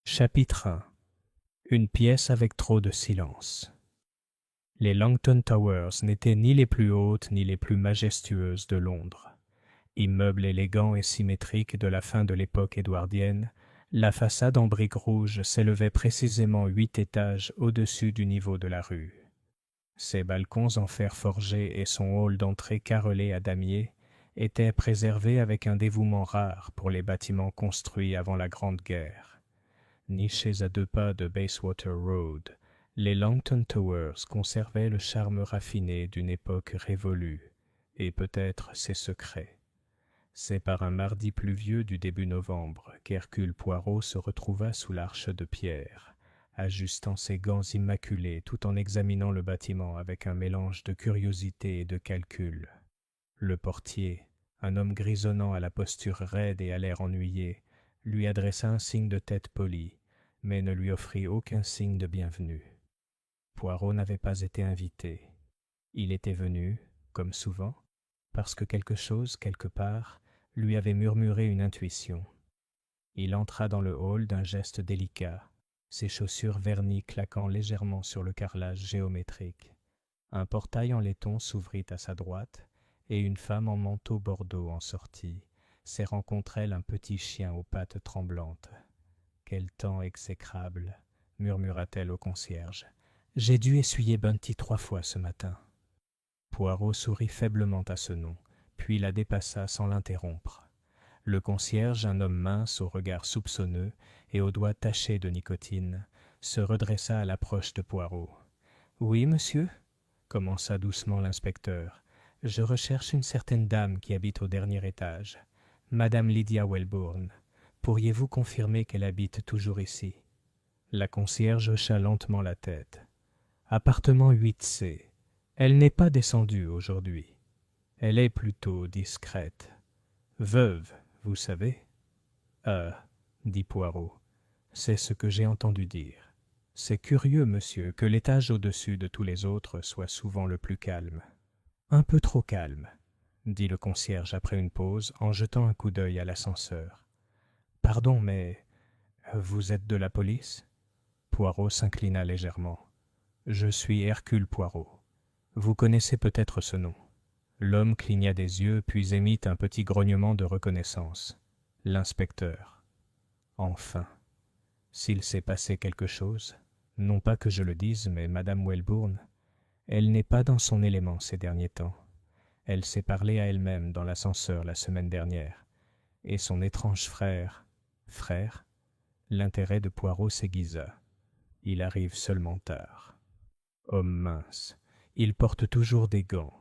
Chapitre 1. Une pièce avec trop de silence. Les Langton Towers n'étaient ni les plus hautes ni les plus majestueuses de Londres. Immeuble élégant et symétrique de la fin de l'époque édouardienne, la façade en briques rouges s'élevait précisément 8 étages au-dessus du niveau de la rue. Ses balcons en fer forgé et son hall d'entrée carrelé à damier étaient préservés avec un dévouement rare pour les bâtiments construits avant la Grande Guerre. Nichés à 2 pas de Bayswater Road, les Langton Towers conservaient le charme raffiné d'une époque révolue, et peut-être ses secrets. C'est par un mardi pluvieux du début novembre qu'Hercule Poirot se retrouva sous l'Arche de Pierre, ajustant ses gants immaculés tout en examinant le bâtiment avec un mélange de curiosité et de calcul. Le portier, un homme grisonnant à la posture raide et à l'air ennuyé, lui adressa un signe de tête poli, mais ne lui offrit aucun signe de bienvenue. Poirot n'avait pas été invité. Il était venu, comme souvent, parce que quelque chose, quelque part, lui avait murmuré une intuition. Il entra dans le hall d'un geste délicat, ses chaussures vernies claquant légèrement sur le carrelage géométrique. Un portail en laiton s'ouvrit à sa droite, et une femme en manteau bordeaux en sortit, serrant contre elle un petit chien aux pattes tremblantes. « Quel temps exécrable !» murmura-t-elle au concierge. « J'ai dû essuyer Bunty 3 fois ce matin. » Poirot sourit faiblement à ce nom, puis la dépassa sans l'interrompre. Le concierge, un homme mince au regard soupçonneux et aux doigts tachés de nicotine, se redressa à l'approche de Poirot. « Oui, monsieur ?» commença doucement l'inspecteur. « Je recherche une certaine dame qui habite au dernier étage, Madame Lydia Welbourne. Pourriez-vous confirmer qu'elle habite toujours ici ?» La concierge hocha lentement la tête. « Appartement 8C. Elle n'est pas descendue aujourd'hui. Elle est plutôt discrète. Veuve, vous savez. » « Ah, » dit Poirot, « c'est ce que j'ai entendu dire. C'est curieux, monsieur, que l'étage au-dessus de tous les autres soit souvent le plus calme. »« Un peu trop calme, » dit le concierge après une pause en jetant un coup d'œil à l'ascenseur. « Pardon, mais vous êtes de la police ?» Poirot s'inclina légèrement. « Je suis Hercule Poirot. Vous connaissez peut-être ce nom. » L'homme cligna des yeux, puis émit un petit grognement de reconnaissance. L'inspecteur. Enfin, s'il s'est passé quelque chose, non pas que je le dise, mais Madame Welbourne, elle n'est pas dans son élément ces derniers temps. Elle s'est parlé à elle-même dans l'ascenseur la semaine dernière, et son étrange frère... Frère ? L'intérêt de Poirot s'aiguisa. Il arrive seulement tard. Homme mince, il porte toujours des gants.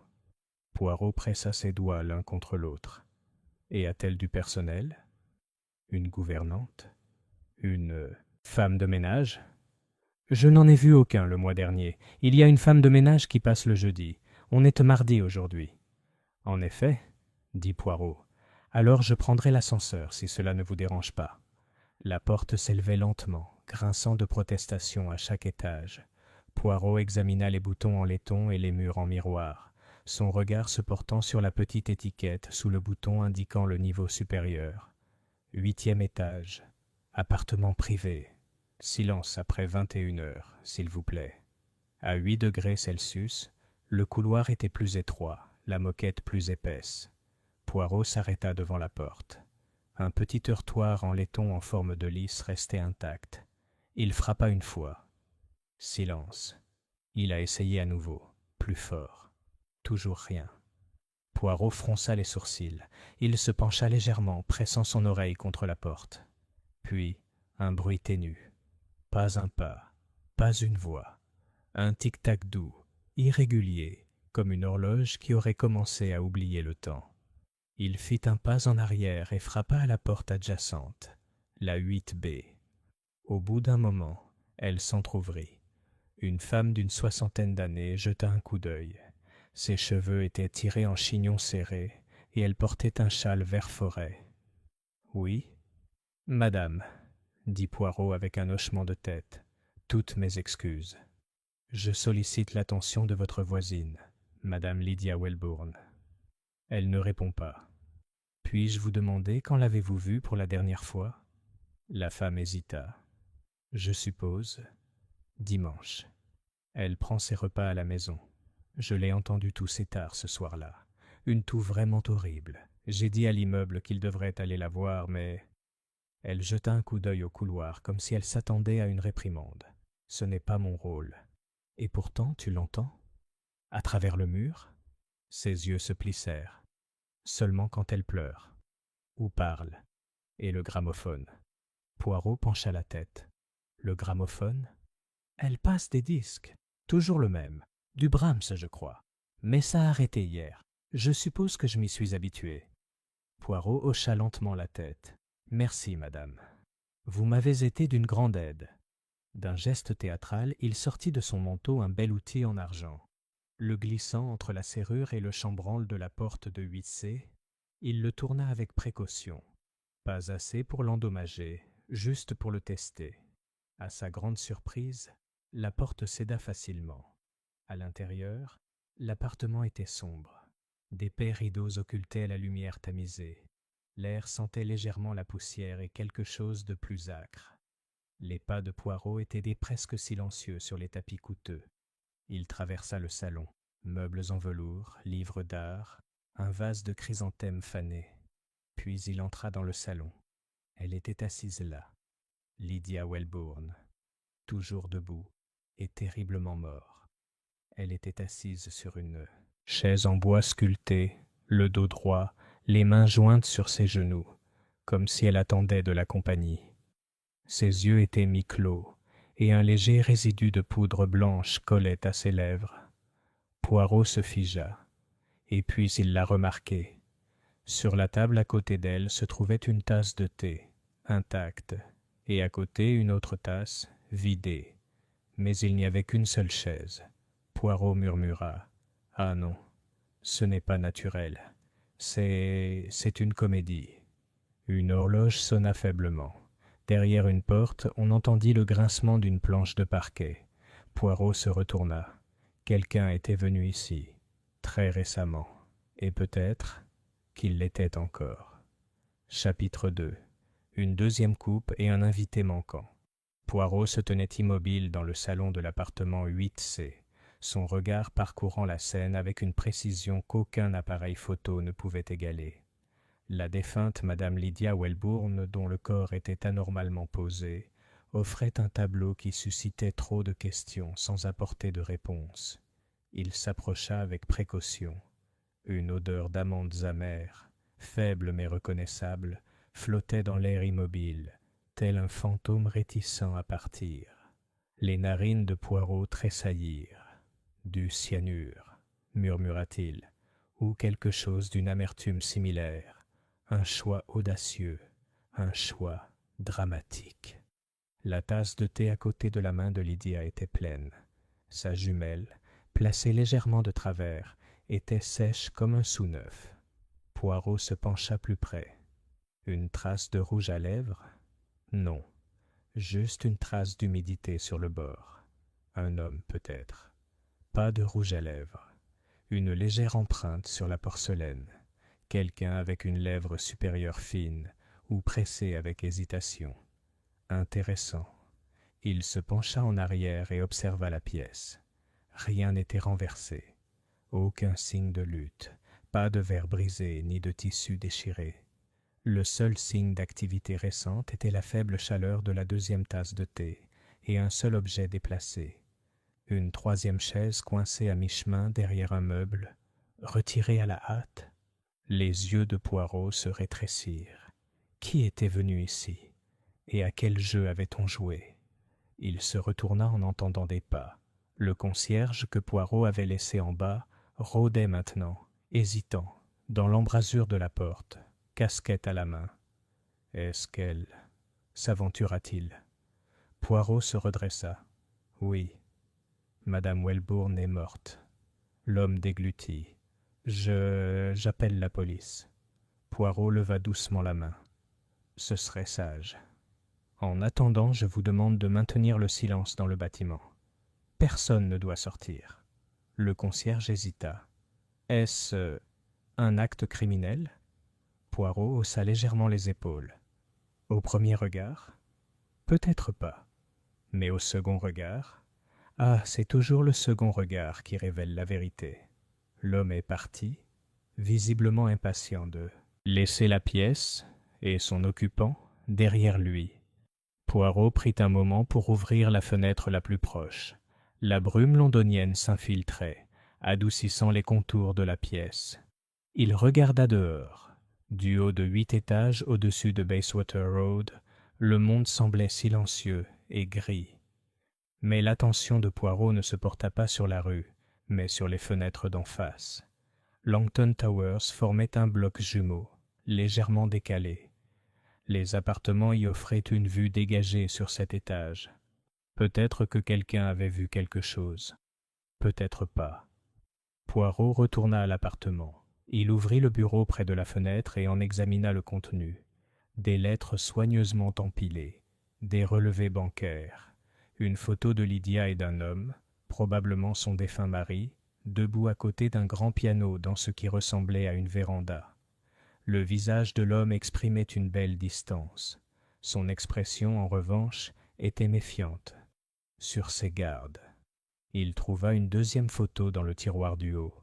Poirot pressa ses doigts l'un contre l'autre. Et a-t-elle du personnel ? Une gouvernante ? Une femme de ménage ? Je n'en ai vu aucun le mois dernier. Il y a une femme de ménage qui passe le jeudi. On est mardi aujourd'hui. En effet, dit Poirot. Alors je prendrai l'ascenseur si cela ne vous dérange pas. La porte s'élevait lentement, grinçant de protestation à chaque étage. Poirot examina les boutons en laiton et les murs en miroir, son regard se portant sur la petite étiquette sous le bouton indiquant le niveau supérieur. 8e étage. Appartement privé. Silence après 21 heures, s'il vous plaît. À 8 degrés Celsius, le couloir était plus étroit, la moquette plus épaisse. Poirot s'arrêta devant la porte. Un petit heurtoir en laiton en forme de lys restait intact. Il frappa une fois. Silence. Il a essayé à nouveau, plus fort. Toujours rien. Poirot fronça les sourcils. Il se pencha légèrement, pressant son oreille contre la porte. Puis, un bruit ténu. Pas un pas, pas une voix. Un tic-tac doux, irrégulier, comme une horloge qui aurait commencé à oublier le temps. Il fit un pas en arrière et frappa à la porte adjacente, la 8B. Au bout d'un moment, elle s'entr'ouvrit. Une femme d'une 60aine d'années jeta un coup d'œil. Ses cheveux étaient tirés en chignon serré et elle portait un châle vert forêt. « Oui, madame, » dit Poirot avec un hochement de tête. « Toutes mes excuses. Je sollicite l'attention de votre voisine, Madame Lydia Welbourne. » Elle ne répond pas. « Puis-je vous demander quand l'avez-vous vue pour la dernière fois ?» La femme hésita. Je suppose, dimanche. Elle prend ses repas à la maison. Je l'ai entendu tousser tard ce soir-là. Une toux vraiment horrible. J'ai dit à l'immeuble qu'il devrait aller la voir, mais... Elle jeta un coup d'œil au couloir, comme si elle s'attendait à une réprimande. Ce n'est pas mon rôle. Et pourtant, tu l'entends? À travers le mur? Ses yeux se plissèrent. Seulement quand elle pleure. Ou parle. Et le gramophone. Poirot pencha la tête. Le gramophone? Elle passe des disques. Toujours le même. Du Brahms, je crois. Mais ça a arrêté hier. Je suppose que je m'y suis habitué. Poirot hocha lentement la tête. Merci, madame. Vous m'avez été d'une grande aide. D'un geste théâtral, il sortit de son manteau un bel outil en argent. Le glissant entre la serrure et le chambranle de la porte de 8C, il le tourna avec précaution. Pas assez pour l'endommager, juste pour le tester. À sa grande surprise, la porte céda facilement. À l'intérieur, l'appartement était sombre. D'épais rideaux occultaient la lumière tamisée. L'air sentait légèrement la poussière et quelque chose de plus âcre. Les pas de Poirot étaient presque silencieux sur les tapis coûteux. Il traversa le salon. Meubles en velours, livres d'art, un vase de chrysanthèmes fanés. Puis il entra dans le salon. Elle était assise là, Lydia Welbourne, toujours debout et terriblement mort. Elle était assise sur une chaise en bois sculpté, le dos droit, les mains jointes sur ses genoux, comme si elle attendait de la compagnie. Ses yeux étaient mi-clos, et un léger résidu de poudre blanche collait à ses lèvres. Poirot se figea, et puis il la remarquait. Sur la table à côté d'elle se trouvait une tasse de thé, intacte, et à côté une autre tasse, vidée. Mais il n'y avait qu'une seule chaise. Poirot murmura. « Ah non, ce n'est pas naturel. C'est une comédie. » Une horloge sonna faiblement. Derrière une porte, on entendit le grincement d'une planche de parquet. Poirot se retourna. Quelqu'un était venu ici, très récemment, et peut-être qu'il l'était encore. Chapitre 2. Une deuxième coupe et un invité manquant. Poirot se tenait immobile dans le salon de l'appartement 8C, son regard parcourant la scène avec une précision qu'aucun appareil photo ne pouvait égaler. La défunte Madame Lydia Welbourne, dont le corps était anormalement posé, offrait un tableau qui suscitait trop de questions sans apporter de réponse. Il s'approcha avec précaution. Une odeur d'amandes amères, faible mais reconnaissable, flottait dans l'air immobile, tel un fantôme réticent à partir. Les narines de Poirot tressaillirent. « Du cyanure », murmura-t-il, ou quelque chose d'une amertume similaire. Un choix audacieux, un choix dramatique. La tasse de thé à côté de la main de Lydia était pleine. Sa jumelle, placée légèrement de travers, était sèche comme un sous-neuf. Poirot se pencha plus près. Une trace de rouge à lèvres? Non, juste une trace d'humidité sur le bord. Un homme peut-être. Pas de rouge à lèvres. Une légère empreinte sur la porcelaine. Quelqu'un avec une lèvre supérieure fine ou pressée avec hésitation. Intéressant. Il se pencha en arrière et observa la pièce. Rien n'était renversé. Aucun signe de lutte, pas de verre brisé ni de tissu déchiré. Le seul signe d'activité récente était la faible chaleur de la deuxième tasse de thé et un seul objet déplacé. Une troisième chaise coincée à mi-chemin derrière un meuble, retirée à la hâte. Les yeux de Poirot se rétrécirent. Qui était venu ici? Et à quel jeu avait-on joué? Il se retourna en entendant des pas. Le concierge que Poirot avait laissé en bas rôdait maintenant, hésitant, dans l'embrasure de la porte, casquette à la main. Est-ce qu'elle s'aventura-t-il? Poirot se redressa. Oui, Madame Welbourne est morte. L'homme déglutit. J'appelle la police. Poirot leva doucement la main. Ce serait sage. En attendant, je vous demande de maintenir le silence dans le bâtiment. Personne ne doit sortir. Le concierge hésita. Est-ce un acte criminel? Poirot haussa légèrement les épaules. Au premier regard? Peut-être pas. Mais au second regard, ah, c'est toujours le second regard qui révèle la vérité. L'homme est parti, visiblement impatient de laisser la pièce et son occupant derrière lui. Poirot prit un moment pour ouvrir la fenêtre la plus proche. La brume londonienne s'infiltrait, adoucissant les contours de la pièce. Il regarda dehors. Du haut de 8 étages au-dessus de Bayswater Road, le monde semblait silencieux et gris. Mais l'attention de Poirot ne se porta pas sur la rue, mais sur les fenêtres d'en face. Langton Towers formait un bloc jumeau, légèrement décalé. Les appartements y offraient une vue dégagée sur cet étage. Peut-être que quelqu'un avait vu quelque chose. Peut-être pas. Poirot retourna à l'appartement. Il ouvrit le bureau près de la fenêtre et en examina le contenu. Des lettres soigneusement empilées, des relevés bancaires, une photo de Lydia et d'un homme, probablement son défunt mari, debout à côté d'un grand piano dans ce qui ressemblait à une véranda. Le visage de l'homme exprimait une belle distance. Son expression, en revanche, était méfiante. Sur ses gardes. Il trouva une deuxième photo dans le tiroir du haut.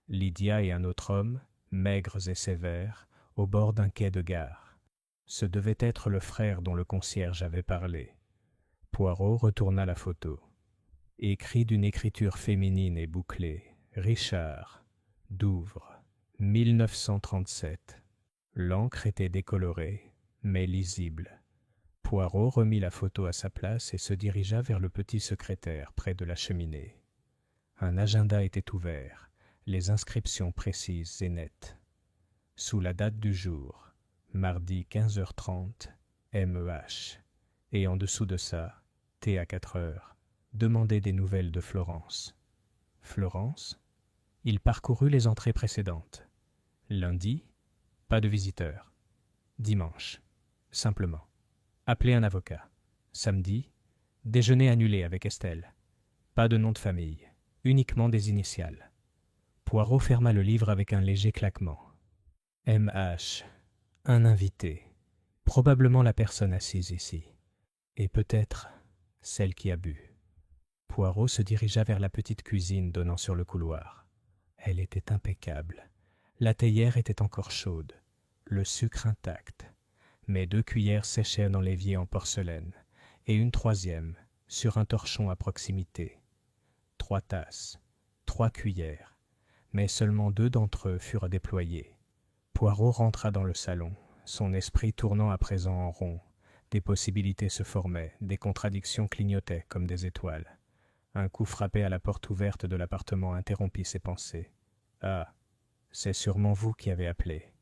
Lydia et un autre homme, maigres et sévères, au bord d'un quai de gare. Ce devait être le frère dont le concierge avait parlé. Poirot retourna la photo. Écrit d'une écriture féminine et bouclée, Richard, Douvres, 1937. L'encre était décolorée, mais lisible. Poirot remit la photo à sa place et se dirigea vers le petit secrétaire près de la cheminée. Un agenda était ouvert, les inscriptions précises et nettes. Sous la date du jour, mardi 15h30, MEH. Et en dessous de ça, thé à 4h. Demandez des nouvelles de Florence. Florence? Il parcourut les entrées précédentes. Lundi, pas de visiteurs. Dimanche, simplement. Appeler un avocat. Samedi, déjeuner annulé avec Estelle. Pas de nom de famille, uniquement des initiales. Poirot ferma le livre avec un léger claquement. MH, un invité. Probablement la personne assise ici. Et peut-être celle qui a bu. Poirot se dirigea vers la petite cuisine donnant sur le couloir. Elle était impeccable. La théière était encore chaude, le sucre intact, mais 2 cuillères séchaient dans l'évier en porcelaine, et une troisième sur un torchon à proximité. 3 tasses, 3 cuillères, mais seulement 2 d'entre eux furent déployés. Poirot rentra dans le salon, son esprit tournant à présent en rond. Des possibilités se formaient, des contradictions clignotaient comme des étoiles. Un coup frappé à la porte ouverte de l'appartement interrompit ses pensées. « Ah, c'est sûrement vous qui avez appelé. »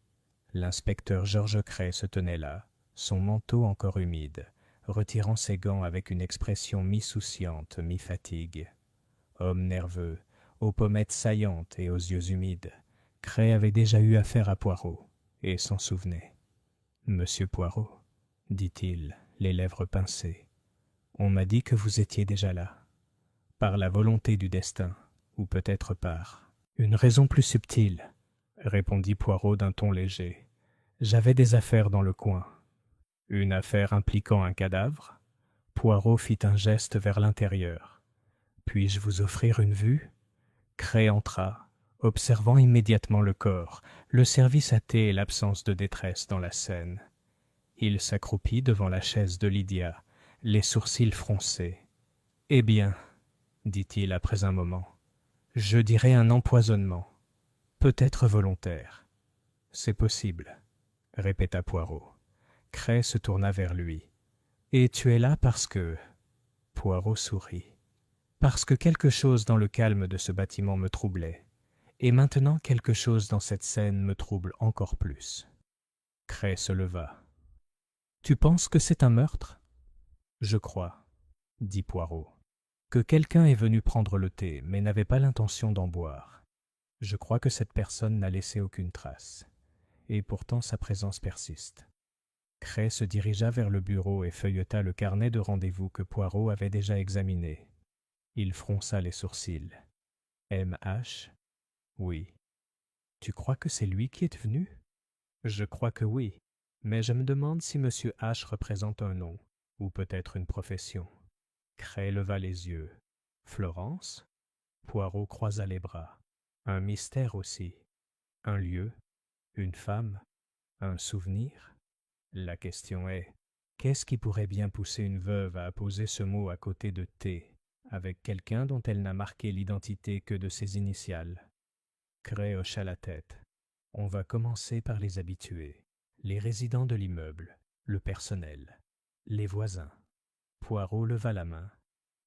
L'inspecteur Georges Cray se tenait là, son manteau encore humide, retirant ses gants avec une expression mi-souciante, mi-fatigue. Homme nerveux, aux pommettes saillantes et aux yeux humides, Cray avait déjà eu affaire à Poirot, et s'en souvenait. « Monsieur Poirot, dit-il, les lèvres pincées, on m'a dit que vous étiez déjà là. Par la volonté du destin, ou peut-être par une raison plus subtile, répondit Poirot d'un ton léger. J'avais des affaires dans le coin. Une affaire impliquant un cadavre? Poirot fit un geste vers l'intérieur. Puis-je vous offrir une vue? Cray entra, observant immédiatement le corps, le service à thé et l'absence de détresse dans la scène. Il s'accroupit devant la chaise de Lydia, les sourcils froncés. « Eh bien, dit-il après un moment, je dirais un empoisonnement, peut-être volontaire. »« C'est possible, » répéta Poirot. Cray se tourna vers lui. « Et tu es là parce que... » Poirot sourit. « Parce que quelque chose dans le calme de ce bâtiment me troublait, et maintenant quelque chose dans cette scène me trouble encore plus. » Cray se leva. « Tu penses que c'est un meurtre ? » ?»« Je crois, » dit Poirot. Que quelqu'un est venu prendre le thé, mais n'avait pas l'intention d'en boire. Je crois que cette personne n'a laissé aucune trace. Et pourtant sa présence persiste. Cray se dirigea vers le bureau et feuilleta le carnet de rendez-vous que Poirot avait déjà examiné. Il fronça les sourcils. M.H. Oui. Tu crois que c'est lui qui est venu? Je crois que oui, mais je me demande si M. H représente un nom, ou peut-être une profession. Cray leva les yeux. Florence? Poirot croisa les bras. Un mystère aussi. Un lieu? Une femme? Un souvenir? La question est, qu'est-ce qui pourrait bien pousser une veuve à apposer ce mot à côté de T, avec quelqu'un dont elle n'a marqué l'identité que de ses initiales? Cray hocha la tête. On va commencer par les habitués, les résidents de l'immeuble, le personnel, les voisins. Poirot leva la main.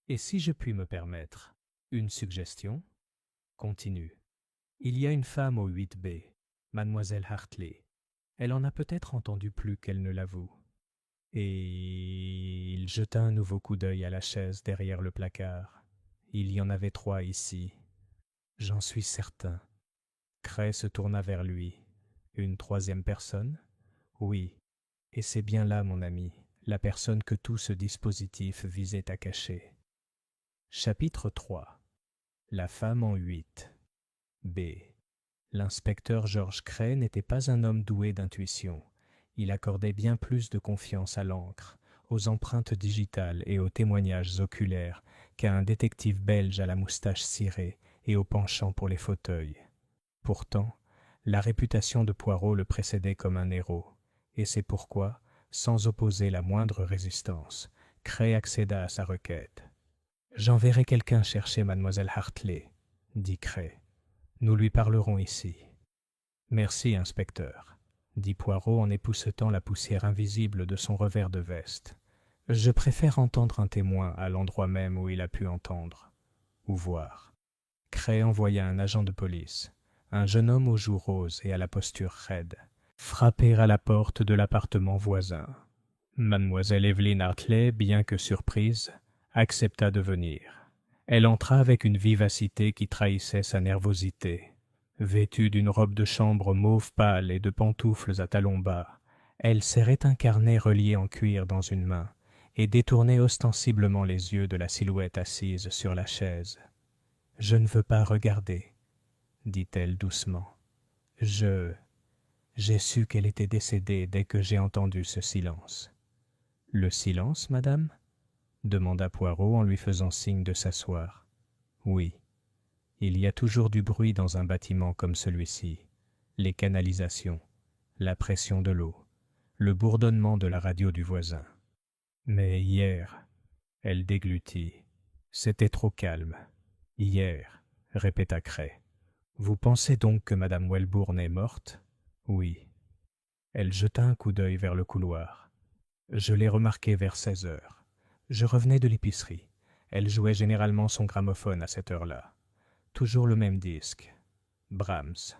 Et si je puis me permettre, une suggestion? Continue. Il y a une femme au 8B, mademoiselle Hartley. Elle en a peut-être entendu plus qu'elle ne l'avoue. Et il jeta un nouveau coup d'œil à la chaise derrière le placard. Il y en avait 3 ici. J'en suis certain. Cray se tourna vers lui. Une 3e personne? Oui. Et c'est bien là, mon ami, la personne que tout ce dispositif visait à cacher. Chapitre 3. La femme en 8. B. L'inspecteur George Cray n'était pas un homme doué d'intuition. Il accordait bien plus de confiance à l'encre, aux empreintes digitales et aux témoignages oculaires qu'à un détective belge à la moustache cirée et au penchant pour les fauteuils. Pourtant, la réputation de Poirot le précédait comme un héros, et c'est pourquoi, sans opposer la moindre résistance, Cray accéda à sa requête. « J'enverrai quelqu'un chercher mademoiselle Hartley, » dit Cray. « Nous lui parlerons ici. »« Merci, inspecteur, » dit Poirot en époussetant la poussière invisible de son revers de veste. « Je préfère entendre un témoin à l'endroit même où il a pu entendre, ou voir. » Cray envoya un agent de police, un jeune homme aux joues roses et à la posture raide, frapper à la porte de l'appartement voisin. Mademoiselle Evelyn Hartley, bien que surprise, accepta de venir. Elle entra avec une vivacité qui trahissait sa nervosité. Vêtue d'une robe de chambre mauve pâle et de pantoufles à talons bas, elle serrait un carnet relié en cuir dans une main et détournait ostensiblement les yeux de la silhouette assise sur la chaise. « Je ne veux pas regarder, » dit-elle doucement. « J'ai su qu'elle était décédée dès que j'ai entendu ce silence. »« Le silence, madame ?» demanda Poirot en lui faisant signe de s'asseoir. « Oui. Il y a toujours du bruit dans un bâtiment comme celui-ci. Les canalisations, la pression de l'eau, le bourdonnement de la radio du voisin. Mais hier, elle déglutit. C'était trop calme. Hier, répéta Cray. Vous pensez donc que madame Welbourne est morte? Oui. Elle jeta un coup d'œil vers le couloir. Je l'ai remarqué vers 16 heures. Je revenais de l'épicerie. Elle jouait généralement son gramophone à cette heure-là. Toujours le même disque. Brahms.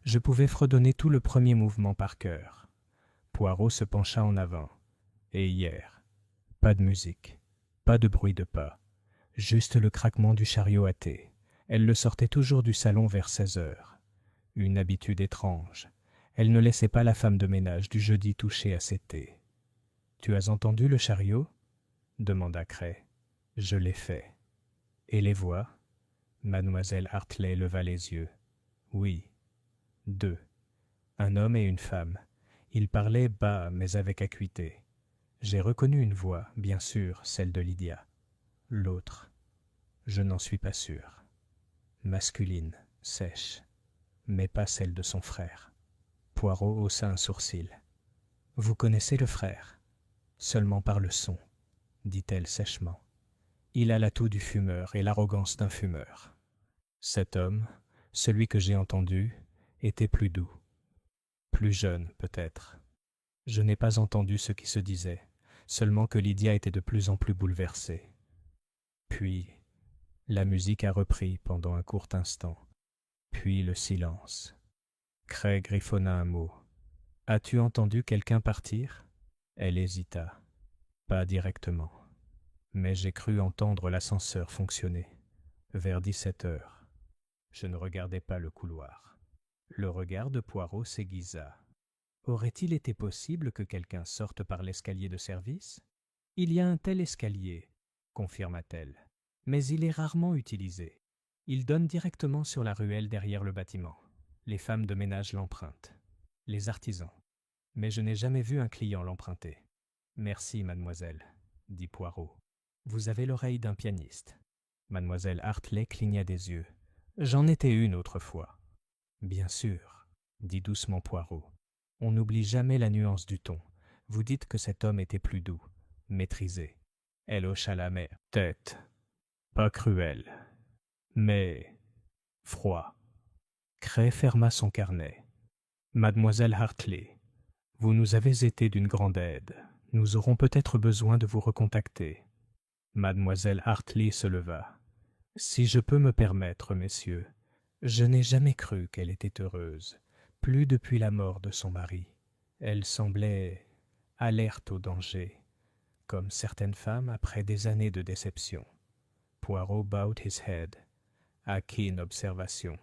Je pouvais fredonner tout le premier mouvement par cœur. Poirot se pencha en avant. Et hier, pas de musique, pas de bruit de pas, juste le craquement du chariot à thé. Elle le sortait toujours du salon vers 16 heures. Une habitude étrange. Elle ne laissait pas la femme de ménage du jeudi toucher à ses thés. « Tu as entendu le chariot ?» demanda Cray. « Je l'ai fait. »« Et les voix ?» Mademoiselle Hartley leva les yeux. « Oui. 2. Un homme et une femme. Ils parlaient bas, mais avec acuité. J'ai reconnu une voix, bien sûr, celle de Lydia. L'autre, je n'en suis pas sûr. Masculine, sèche, mais pas celle de son frère. » Poirot haussa un sourcil. « Vous connaissez le frère ? » ?»« Seulement par le son, » dit-elle sèchement. « Il a l'atout du fumeur et l'arrogance d'un fumeur. Cet homme, celui que j'ai entendu, était plus doux. Plus jeune, peut-être. Je n'ai pas entendu ce qui se disait, seulement que Lydia était de plus en plus bouleversée. Puis, la musique a repris pendant un court instant. Puis le silence. Cray griffonna un mot. « As-tu entendu quelqu'un partir ?» Elle hésita. Pas directement. Mais j'ai cru entendre l'ascenseur fonctionner. Vers 17 heures. Je ne regardais pas le couloir. Le regard de Poirot s'aiguisa. Aurait-il été possible que quelqu'un sorte par l'escalier de service? Il y a un tel escalier, confirma-t-elle, mais il est rarement utilisé. Il donne directement sur la ruelle derrière le bâtiment. Les femmes de ménage l'empruntent. Les artisans. Mais je n'ai jamais vu un client l'emprunter. Merci, mademoiselle, dit Poirot. Vous avez l'oreille d'un pianiste. Mademoiselle Hartley cligna des yeux. J'en étais une autrefois. Bien sûr, dit doucement Poirot. On n'oublie jamais la nuance du ton. Vous dites que cet homme était plus doux, maîtrisé. Elle hocha la tête. Pas cruel, mais froid. Cray ferma son carnet. Mademoiselle Hartley, vous nous avez été d'une grande aide. Nous aurons peut-être besoin de vous recontacter. Mademoiselle Hartley se leva. Si je peux me permettre, messieurs, je n'ai jamais cru qu'elle était heureuse, plus depuis la mort de son mari. Elle semblait alerte au danger, comme certaines femmes après des années de déception. Poirot bowed his head. À keen observation.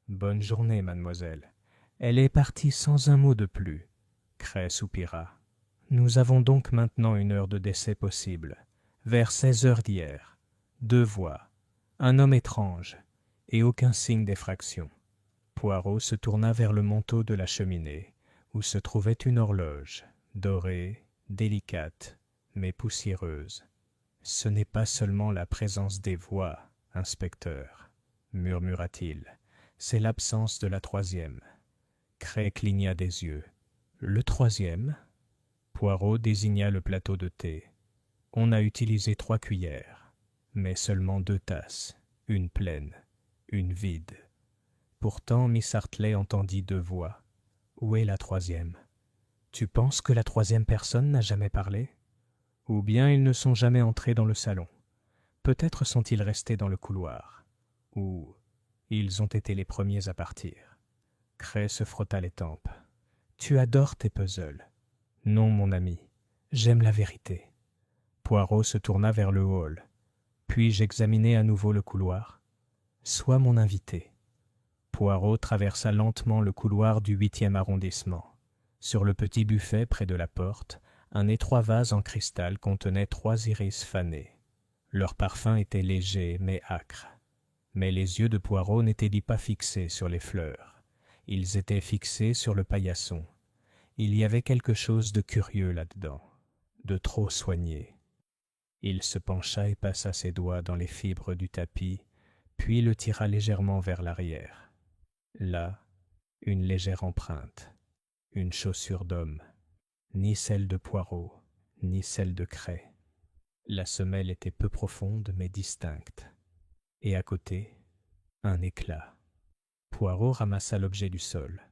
Bonne journée, mademoiselle. Elle est partie sans un mot de plus. Cray soupira. Nous avons donc maintenant une heure de décès possible. Vers 16 heures d'hier. 2 voix. Un homme étrange. Et aucun signe d'effraction. Poirot se tourna vers le manteau de la cheminée, où se trouvait une horloge, dorée, délicate, mais poussiéreuse. Ce n'est pas seulement la présence des voix, inspecteur, murmura-t-il. C'est l'absence de la troisième. Cray cligna des yeux. Le troisième? Poirot désigna le plateau de thé. On a utilisé 3 cuillères, mais seulement 2 tasses, une pleine, une vide. Pourtant, Miss Hartley entendit 2 voix. Où est la troisième? Tu penses que la troisième personne n'a jamais parlé? Ou bien ils ne sont jamais entrés dans le salon. Peut-être sont-ils restés dans le couloir. Ou ils ont été les premiers à partir. Cray se frotta les tempes. Tu adores tes puzzles. Non, mon ami, j'aime la vérité. Poirot se tourna vers le hall. Puis-je examiner à nouveau le couloir? Sois mon invité. Poirot traversa lentement le couloir du 8e arrondissement. Sur le petit buffet près de la porte, un étroit vase en cristal contenait 3 iris fanés. Leur parfum était léger mais âcre. Mais les yeux de Poirot n'étaient pas fixés sur les fleurs. Ils étaient fixés sur le paillasson. Il y avait quelque chose de curieux là-dedans, de trop soigné. Il se pencha et passa ses doigts dans les fibres du tapis, puis le tira légèrement vers l'arrière. Là, une légère empreinte, une chaussure d'homme, ni celle de Poirot, ni celle de Cray. La semelle était peu profonde mais distincte. Et à côté, un éclat. Poirot ramassa l'objet du sol.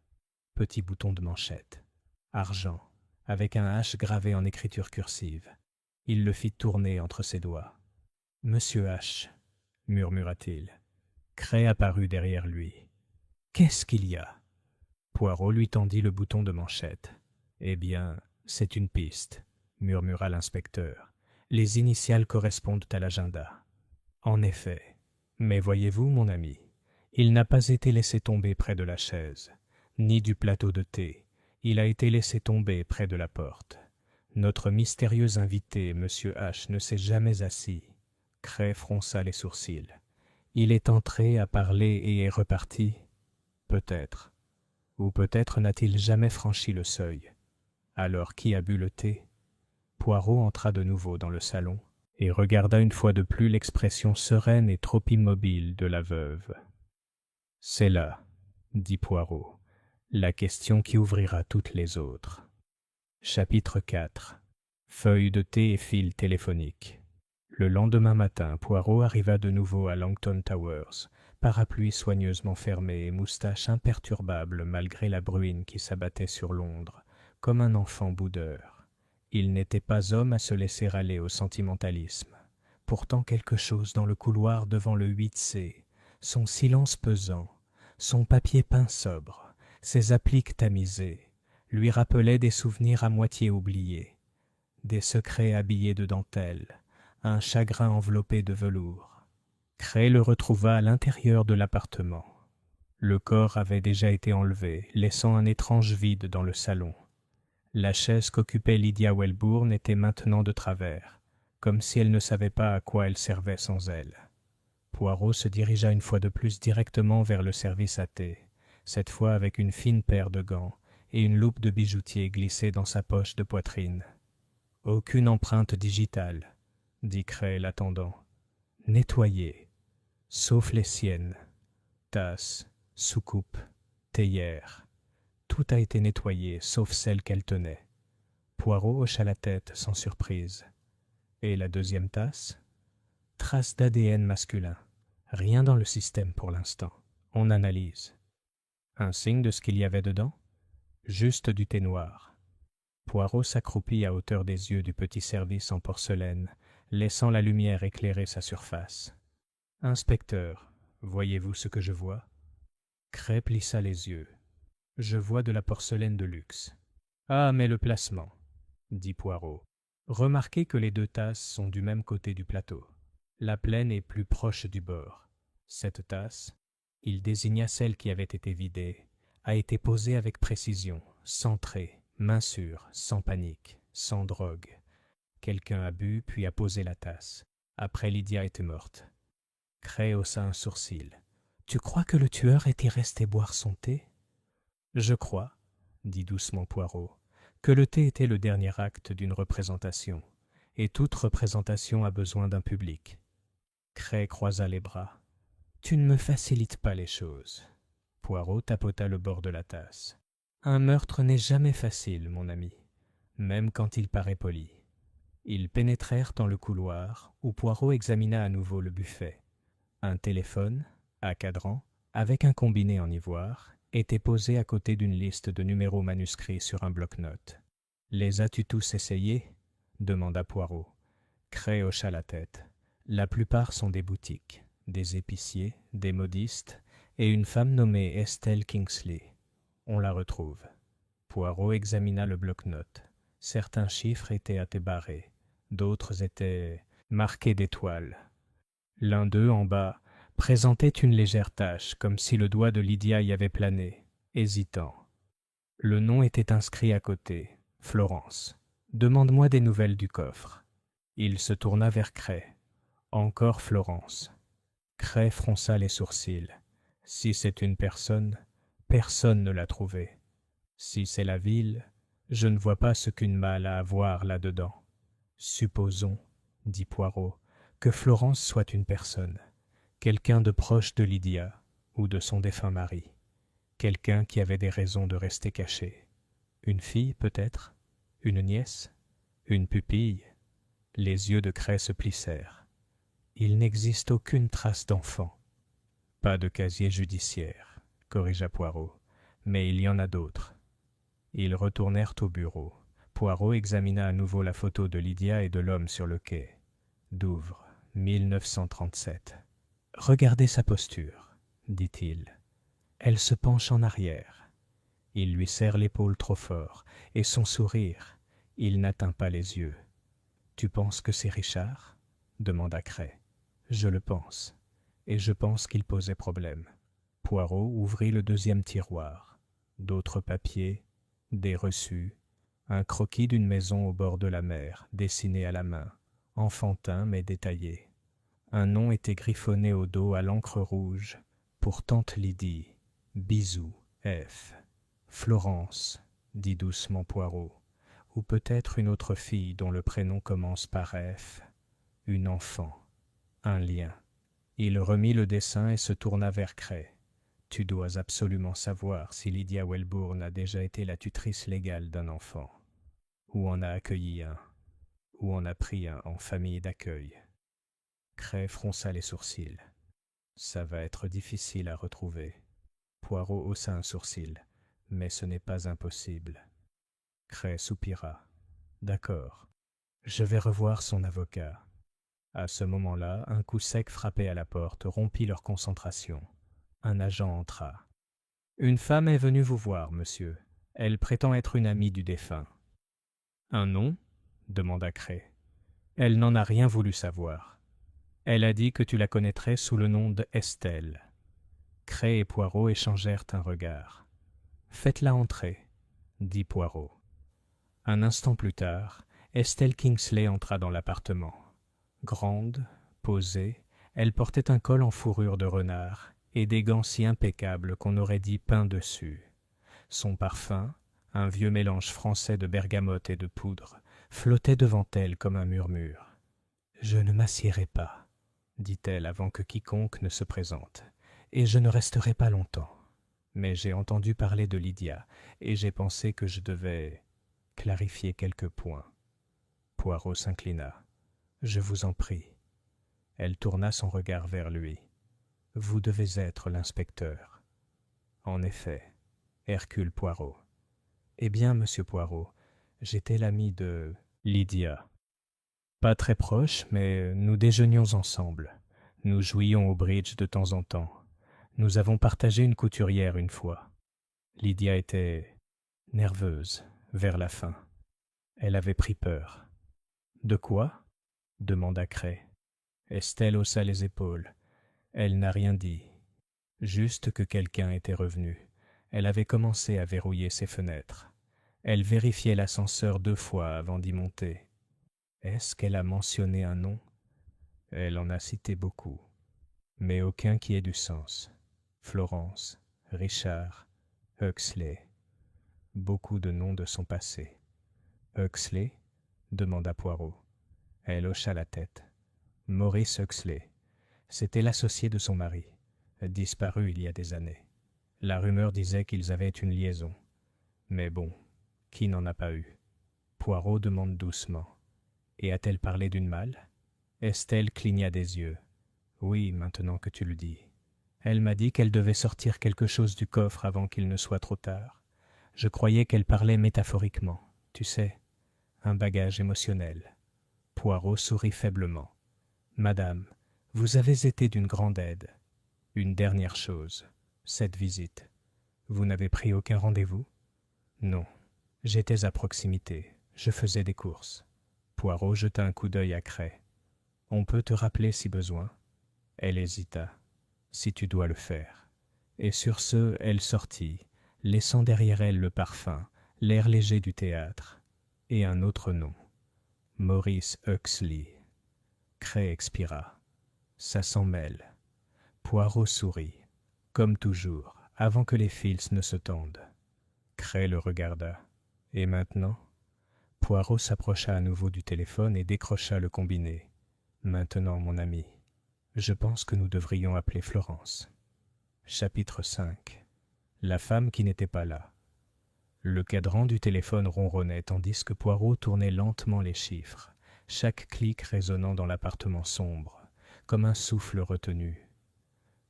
Petit bouton de manchette. Argent, avec un H gravé en écriture cursive. Il le fit tourner entre ses doigts. « Monsieur H », murmura-t-il. Cray apparut derrière lui. « Qu'est-ce qu'il y a ?» Poirot lui tendit le bouton de manchette. « Eh bien, c'est une piste », murmura l'inspecteur. « Les initiales correspondent à l'agenda. »« En effet. Mais voyez-vous, mon ami, il n'a pas été laissé tomber près de la chaise, ni du plateau de thé. Il a été laissé tomber près de la porte. Notre mystérieux invité, Monsieur H, ne s'est jamais assis. » Cray fronça les sourcils. « Il est entré, a parlé et est reparti. Peut-être. Ou peut-être n'a-t-il jamais franchi le seuil. Alors qui a bu le thé ?» Poirot entra de nouveau dans le salon et regarda une fois de plus l'expression sereine et trop immobile de la veuve. « C'est là, » dit Poirot, « la question qui ouvrira toutes les autres. » Chapitre 4. Feuilles de thé et fil téléphonique. Le lendemain matin, Poirot arriva de nouveau à Langton Towers, parapluie soigneusement fermé et moustache imperturbable malgré la bruine qui s'abattait sur Londres, comme un enfant boudeur. Il n'était pas homme à se laisser aller au sentimentalisme. Pourtant quelque chose dans le couloir devant le 8C, son silence pesant, son papier peint sobre, ses appliques tamisées, lui rappelait des souvenirs à moitié oubliés, des secrets habillés de dentelle, un chagrin enveloppé de velours. Cray le retrouva à l'intérieur de l'appartement. Le corps avait déjà été enlevé, laissant un étrange vide dans le salon. La chaise qu'occupait Lydia Welbourne était maintenant de travers, comme si elle ne savait pas à quoi elle servait sans elle. Poirot se dirigea une fois de plus directement vers le service à thé, cette fois avec une fine paire de gants et une loupe de bijoutier glissée dans sa poche de poitrine. Aucune empreinte digitale, dit Cray l'attendant. Nettoyées, sauf les siennes. Tasses, soucoupes, théières. Tout a été nettoyé, sauf celle qu'elle tenait. Poirot hocha la tête sans surprise. Et la deuxième tasse? Trace d'ADN masculin. Rien dans le système pour l'instant. On analyse. Un signe de ce qu'il y avait dedans? Juste du thé noir. Poirot s'accroupit à hauteur des yeux du petit service en porcelaine, laissant la lumière éclairer sa surface. « Inspecteur, voyez-vous ce que je vois ?» Cray plissa les yeux. « Je vois de la porcelaine de luxe. »« Ah, mais le placement !» dit Poirot. « Remarquez que les deux tasses sont du même côté du plateau. La pleine est plus proche du bord. Cette tasse, il désigna celle qui avait été vidée, a été posée avec précision, centrée, main sûre, sans panique, sans drogue. Quelqu'un a bu puis a posé la tasse. Après, Lydia était morte. » Cray haussa un sourcil. « Tu crois que le tueur était resté boire son thé ?»« Je crois, » dit doucement Poirot, « que le thé était le dernier acte d'une représentation, et toute représentation a besoin d'un public. » Cray croisa les bras. « Tu ne me facilites pas les choses. » Poirot tapota le bord de la tasse. « Un meurtre n'est jamais facile, mon ami, même quand il paraît poli. » Ils pénétrèrent dans le couloir, où Poirot examina à nouveau le buffet. Un téléphone, à cadran, avec un combiné en ivoire, était posé à côté d'une liste de numéros manuscrits sur un bloc-notes. « Les as-tu tous essayés ?» demanda Poirot. Cray hocha la tête. « La plupart sont des boutiques, des épiciers, des modistes et une femme nommée Estelle Kingsley. On la retrouve. » Poirot examina le bloc-notes. Certains chiffres étaient attébarrés, d'autres étaient marqués d'étoiles. L'un d'eux, en bas, présentait une légère tache, comme si le doigt de Lydia y avait plané, hésitant. Le nom était inscrit à côté, Florence. « Demande-moi des nouvelles du coffre. » Il se tourna vers Cray. « Encore Florence. » Cray fronça les sourcils. « Si c'est une personne, personne ne l'a trouvée. Si c'est la ville, je ne vois pas ce qu'une malle a à voir là-dedans. » « Supposons, » dit Poirot, « que Florence soit une personne, quelqu'un de proche de Lydia ou de son défunt mari, quelqu'un qui avait des raisons de rester caché. Une fille, peut-être? Une nièce? Une pupille? » Les yeux de Cray se plissèrent. « Il n'existe aucune trace d'enfant. »« Pas de casier judiciaire, » corrigea Poirot, « mais il y en a d'autres. » Ils retournèrent au bureau. Poirot examina à nouveau la photo de Lydia et de l'homme sur le quai. Douvres, 1937. « Regardez sa posture, » dit-il. « Elle se penche en arrière. Il lui serre l'épaule trop fort, et son sourire, il n'atteint pas les yeux. »« Tu penses que c'est Richard ?» demanda Cray. « Je le pense, et je pense qu'il posait problème. » Poirot ouvrit le deuxième tiroir. D'autres papiers, des reçus, un croquis d'une maison au bord de la mer, dessiné à la main, enfantin mais détaillé. Un nom était griffonné au dos à l'encre rouge, pour tante Lydie, bisous, F. Florence, dit doucement Poirot, ou peut-être une autre fille dont le prénom commence par F. Une enfant, un lien. Il remit le dessin et se tourna vers Cray. « Tu dois absolument savoir si Lydia Welbourne a déjà été la tutrice légale d'un enfant, ou en a accueilli un, ou en a pris un en famille d'accueil. » Cray fronça les sourcils. « Ça va être difficile à retrouver. » Poirot haussa un sourcil. « Mais ce n'est pas impossible. » Cray soupira. « D'accord. Je vais revoir son avocat. » À ce moment-là, un coup sec frappé à la porte rompit leur concentration. Un agent entra. « Une femme est venue vous voir, monsieur. Elle prétend être une amie du défunt. »« Un nom ?» demanda Cray. « Elle n'en a rien voulu savoir. Elle a dit que tu la connaîtrais sous le nom de Estelle. » Cray et Poirot échangèrent un regard. « Faites-la entrer, » dit Poirot. Un instant plus tard, Estelle Kingsley entra dans l'appartement. Grande, posée, elle portait un col en fourrure de renard et des gants si impeccables qu'on aurait dit peints dessus. Son parfum, un vieux mélange français de bergamote et de poudre, flottait devant elle comme un murmure. « Je ne m'assiérai pas, dit-elle avant que quiconque ne se présente, et je ne resterai pas longtemps. Mais j'ai entendu parler de Lydia, et j'ai pensé que je devais clarifier quelques points. Poirot s'inclina. Je vous en prie. Elle tourna son regard vers lui. Vous devez être l'inspecteur. En effet, Hercule Poirot. Eh bien, monsieur Poirot, j'étais l'ami de Lydia. Pas très proche, mais nous déjeunions ensemble. Nous jouions au bridge de temps en temps. Nous avons partagé une couturière une fois. Lydia était nerveuse vers la fin. Elle avait pris peur. De quoi? Demanda Cray. Estelle haussa les épaules. Elle n'a rien dit. Juste que quelqu'un était revenu. Elle avait commencé à verrouiller ses fenêtres. Elle vérifiait l'ascenseur 2 fois avant d'y monter. Est-ce qu'elle a mentionné un nom? Elle en a cité beaucoup, mais aucun qui ait du sens. Florence, Richard, Huxley. Beaucoup de noms de son passé. Huxley? Demanda Poirot. Elle hocha la tête. Maurice Huxley. C'était l'associé de son mari, disparu il y a des années. La rumeur disait qu'ils avaient une liaison. Mais bon, qui n'en a pas eu? Poirot demande doucement. Et a-t-elle parlé d'une malle? Estelle cligna des yeux. Oui, maintenant que tu le dis. Elle m'a dit qu'elle devait sortir quelque chose du coffre avant qu'il ne soit trop tard. Je croyais qu'elle parlait métaphoriquement, tu sais, un bagage émotionnel. Poirot sourit faiblement. Madame, vous avez été d'une grande aide. Une dernière chose, cette visite. Vous n'avez pris aucun rendez-vous? Non. J'étais à proximité. Je faisais des courses. Poirot jeta un coup d'œil à Cray. « On peut te rappeler si besoin. » Elle hésita. « Si tu dois le faire. » Et sur ce, elle sortit, laissant derrière elle le parfum, l'air léger du théâtre, et un autre nom. Maurice Huxley. Cray expira. Ça s'en mêle. Poirot sourit, comme toujours, avant que les fils ne se tendent. Cray le regarda. « Et maintenant ?» Poirot s'approcha à nouveau du téléphone et décrocha le combiné. « Maintenant, mon ami, je pense que nous devrions appeler Florence. » Chapitre 5. La femme qui n'était pas là. Le cadran du téléphone ronronnait tandis que Poirot tournait lentement les chiffres, chaque clic résonnant dans l'appartement sombre, comme un souffle retenu.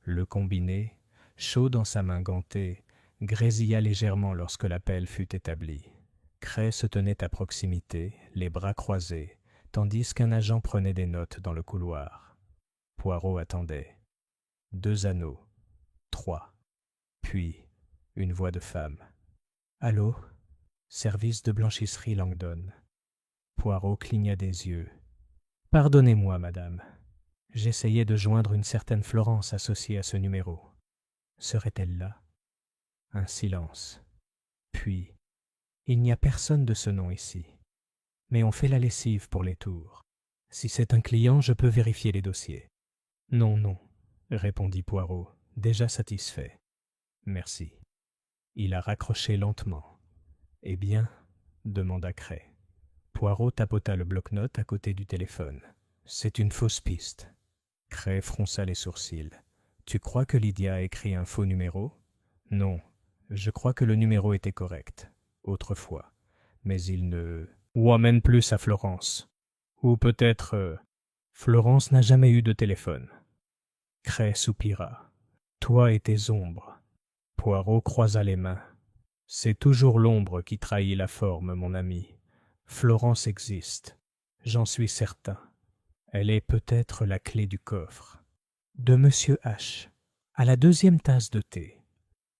Le combiné, chaud dans sa main gantée, grésilla légèrement lorsque l'appel fut établi. Cray se tenait à proximité, les bras croisés, tandis qu'un agent prenait des notes dans le couloir. Poirot attendait. 2 anneaux. 3. Puis, une voix de femme. « Allô? Service de blanchisserie Langdon. » Poirot cligna des yeux. « Pardonnez-moi, madame. J'essayais de joindre une certaine Florence associée à ce numéro. Serait-elle là? » Un silence. Puis, il n'y a personne de ce nom ici. Mais on fait la lessive pour les tours. Si c'est un client, je peux vérifier les dossiers. Non, non, répondit Poirot, déjà satisfait. Merci. Il a raccroché lentement. Eh bien, demanda Cray. Poirot tapota le bloc-notes à côté du téléphone. C'est une fausse piste. Cray fronça les sourcils. Tu crois que Lydia a écrit un faux numéro? Non, je crois que le numéro était correct. Autrefois, mais il ne... Ou amène plus à Florence. Ou peut-être... Florence n'a jamais eu de téléphone. Cray soupira. Toi et tes ombres. Poirot croisa les mains. C'est toujours l'ombre qui trahit la forme, mon ami. Florence existe. J'en suis certain. Elle est peut-être la clé du coffre. De Monsieur H. À la 2e tasse de thé.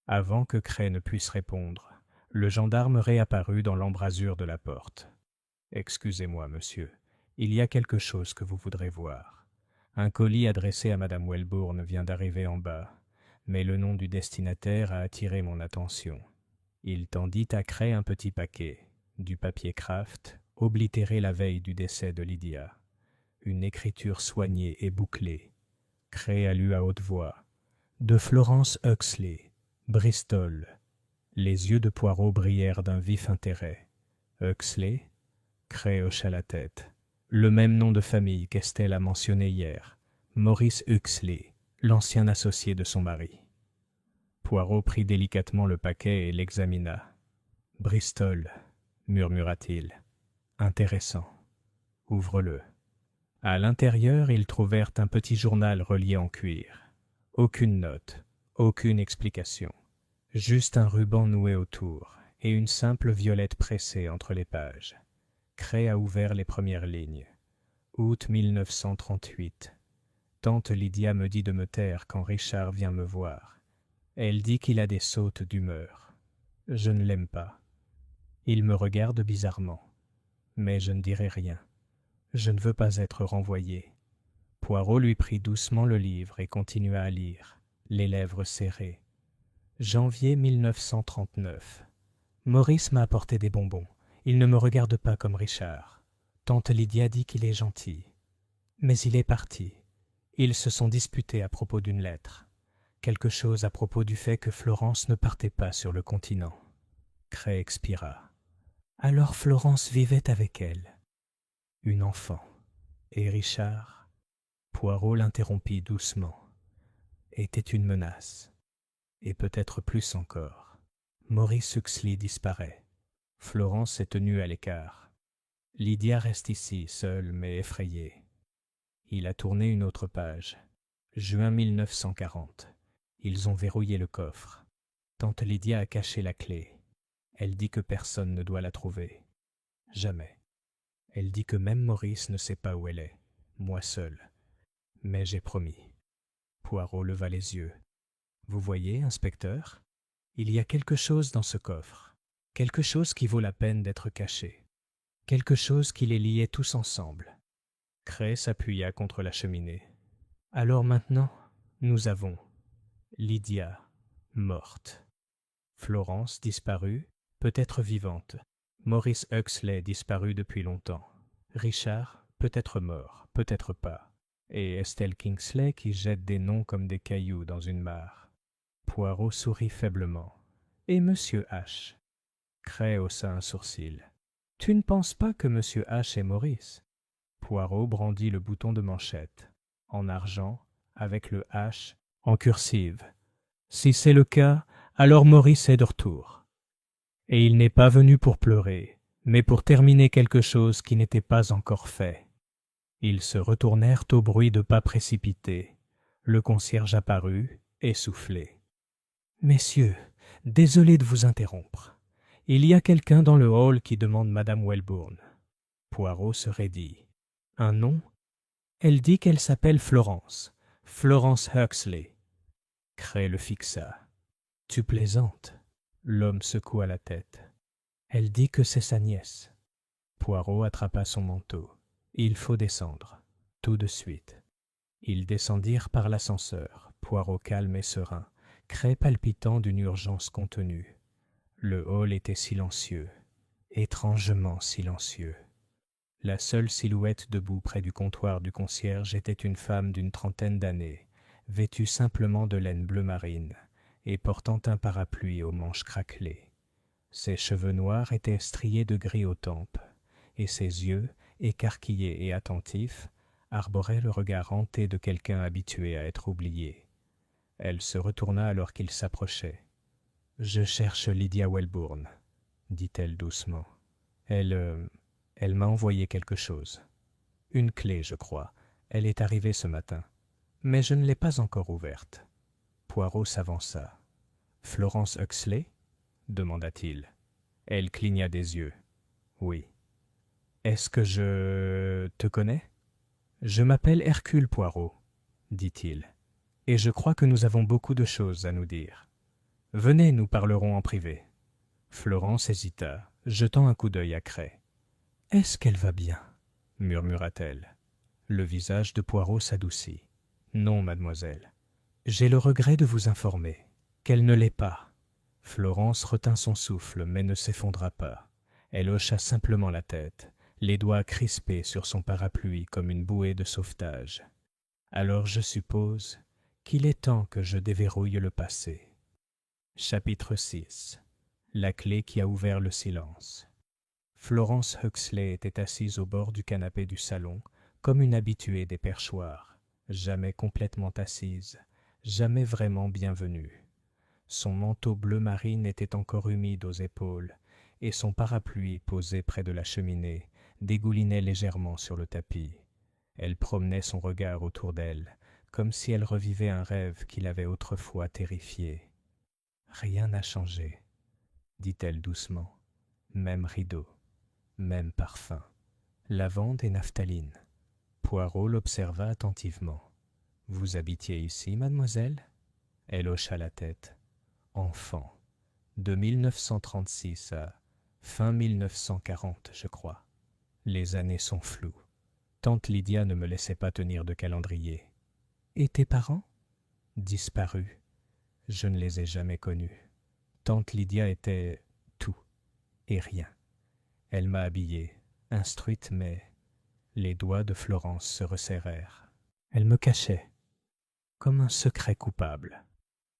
Avant que Cray ne puisse répondre, le gendarme réapparut dans l'embrasure de la porte. « Excusez-moi, monsieur, il y a quelque chose que vous voudrez voir. Un colis adressé à Madame Welbourne vient d'arriver en bas, mais le nom du destinataire a attiré mon attention. » Il tendit à Cray un petit paquet, du papier Kraft, oblitéré la veille du décès de Lydia. Une écriture soignée et bouclée. Cray a lu à haute voix. « De Florence Huxley, Bristol. » Les yeux de Poirot brillèrent d'un vif intérêt. « Huxley ?» Cray hocha la tête. « Le même nom de famille qu'Estelle a mentionné hier, Maurice Huxley, l'ancien associé de son mari. Poirot prit délicatement le paquet et l'examina. « Bristol, » murmura-t-il. « Intéressant. Ouvre-le. » À l'intérieur, ils trouvèrent un petit journal relié en cuir. Aucune note, aucune explication. Juste un ruban noué autour et une simple violette pressée entre les pages. Cray a ouvert les premières lignes. Août 1938. Tante Lydia me dit de me taire quand Richard vient me voir. Elle dit qu'il a des sautes d'humeur. Je ne l'aime pas. Il me regarde bizarrement. Mais je ne dirai rien. Je ne veux pas être renvoyé. Poirot lui prit doucement le livre et continua à lire, les lèvres serrées. Janvier 1939. Maurice m'a apporté des bonbons. Il ne me regarde pas comme Richard. Tante Lydia dit qu'il est gentil. Mais il est parti. Ils se sont disputés à propos d'une lettre. Quelque chose à propos du fait que Florence ne partait pas sur le continent. Cray expira. Alors Florence vivait avec elle. Une enfant. Et Richard, Poirot l'interrompit doucement, était une menace. Et peut-être plus encore. Maurice Huxley disparaît. Florence est tenue à l'écart. Lydia reste ici, seule mais effrayée. Il a tourné une autre page. Juin 1940. Ils ont verrouillé le coffre. Tante Lydia a caché la clé. Elle dit que personne ne doit la trouver. Jamais. Elle dit que même Maurice ne sait pas où elle est. Moi seul. Mais j'ai promis. Poirot leva les yeux. Vous voyez, inspecteur, il y a quelque chose dans ce coffre. Quelque chose qui vaut la peine d'être caché. Quelque chose qui les liait tous ensemble. Cray s'appuya contre la cheminée. Alors maintenant, nous avons Lydia, morte. Florence, disparue, peut-être vivante. Maurice Huxley, disparu depuis longtemps. Richard, peut-être mort, peut-être pas. Et Estelle Kingsley qui jette des noms comme des cailloux dans une mare. Poirot sourit faiblement. Et Monsieur H. Cray haussa un sourcil. Tu ne penses pas que Monsieur H est Maurice? Poirot brandit le bouton de manchette, en argent, avec le H en cursive. Si c'est le cas, alors Maurice est de retour. Et il n'est pas venu pour pleurer, mais pour terminer quelque chose qui n'était pas encore fait. Ils se retournèrent au bruit de pas précipités. Le concierge apparut, essoufflé. « Messieurs, désolé de vous interrompre. Il y a quelqu'un dans le hall qui demande Madame Welbourne. » Poirot se raidit. « Un nom ? Elle dit qu'elle s'appelle Florence. Florence Huxley. » Cray le fixa. « Tu plaisantes ?» L'homme secoua la tête. « Elle dit que c'est sa nièce. » Poirot attrapa son manteau. « Il faut descendre. Tout de suite. » Ils descendirent par l'ascenseur, Poirot calme et serein, Cray palpitant d'une urgence contenue. Le hall était silencieux, étrangement silencieux. La seule silhouette debout près du comptoir du concierge était une femme d'une trentaine d'années, vêtue simplement de laine bleu marine et portant un parapluie aux manches craquelées. Ses cheveux noirs étaient striés de gris aux tempes, et ses yeux, écarquillés et attentifs, arboraient le regard hanté de quelqu'un habitué à être oublié. Elle se retourna alors qu'il s'approchait. « Je cherche Lydia Welbourne, » dit-elle doucement. « Elle m'a envoyé quelque chose. Une clé, je crois. Elle est arrivée ce matin. Mais je ne l'ai pas encore ouverte. » Poirot s'avança. « Florence Huxley ?» demanda-t-il. Elle cligna des yeux. « Oui. »« Est-ce que je te connais ?»« Je m'appelle Hercule Poirot, » dit-il. « Et je crois que nous avons beaucoup de choses à nous dire. Venez, nous parlerons en privé. » Florence hésita, jetant un coup d'œil à Cray. « Est-ce qu'elle va bien ?» murmura-t-elle. Le visage de Poirot s'adoucit. « Non, mademoiselle. J'ai le regret de vous informer qu'elle ne l'est pas. » Florence retint son souffle, mais ne s'effondra pas. Elle hocha simplement la tête, les doigts crispés sur son parapluie comme une bouée de sauvetage. « Alors je suppose qu'il est temps que je déverrouille le passé. » Chapitre 6. La clé qui a ouvert le silence. Florence Huxley était assise au bord du canapé du salon, comme une habituée des perchoirs, jamais complètement assise, jamais vraiment bienvenue. Son manteau bleu marine était encore humide aux épaules, et son parapluie posé près de la cheminée dégoulinait légèrement sur le tapis. Elle promenait son regard autour d'elle, comme si elle revivait un rêve qui l'avait autrefois terrifiée. « Rien n'a changé, dit-elle doucement. Même rideau, même parfum, lavande et naphtaline. » Poirot l'observa attentivement. « Vous habitiez ici, mademoiselle ?» Elle hocha la tête. « Enfant, de 1936 à fin 1940, je crois. Les années sont floues. Tante Lydia ne me laissait pas tenir de calendrier. »« Et tes parents ?»« Disparus. Je ne les ai jamais connus. Tante Lydia était tout et rien. Elle m'a habillée, instruite, mais les doigts de Florence se resserrèrent. Elle me cachait, comme un secret coupable. »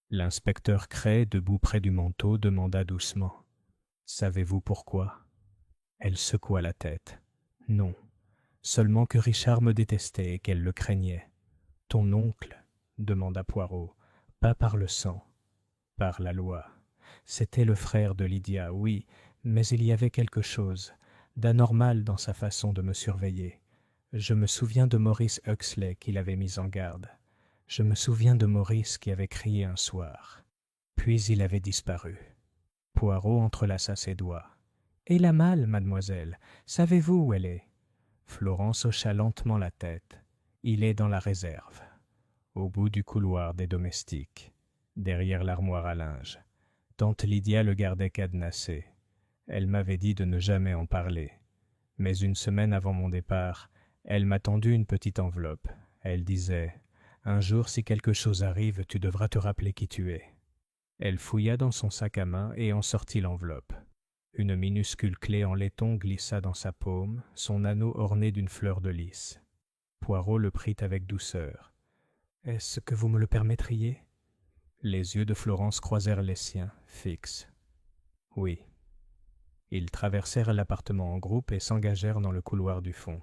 L'inspecteur Cray, debout près du manteau, demanda doucement. « Savez-vous pourquoi ?» Elle secoua la tête. « Non, seulement que Richard me détestait et qu'elle le craignait. »« Ton oncle ?» demanda Poirot. « Pas par le sang, par la loi. C'était le frère de Lydia, oui, mais il y avait quelque chose d'anormal dans sa façon de me surveiller. Je me souviens de Maurice Huxley qui l'avait mis en garde. Je me souviens de Maurice qui avait crié un soir. Puis il avait disparu. » Poirot entrelaça ses doigts. « Et la malle, mademoiselle, savez-vous où elle est ?» Florence hocha lentement la tête. « Il est dans la réserve, au bout du couloir des domestiques, derrière l'armoire à linge. Tante Lydia le gardait cadenassé. Elle m'avait dit de ne jamais en parler. Mais une semaine avant mon départ, elle m'a tendu une petite enveloppe. Elle disait « Un jour, si quelque chose arrive, tu devras te rappeler qui tu es. » Elle fouilla dans son sac à main et en sortit l'enveloppe. Une minuscule clé en laiton glissa dans sa paume, son anneau orné d'une fleur de lys. Poirot le prit avec douceur. « Est-ce que vous me le permettriez ?» Les yeux de Florence croisèrent les siens, fixes. « Oui. » Ils traversèrent l'appartement en groupe et s'engagèrent dans le couloir du fond.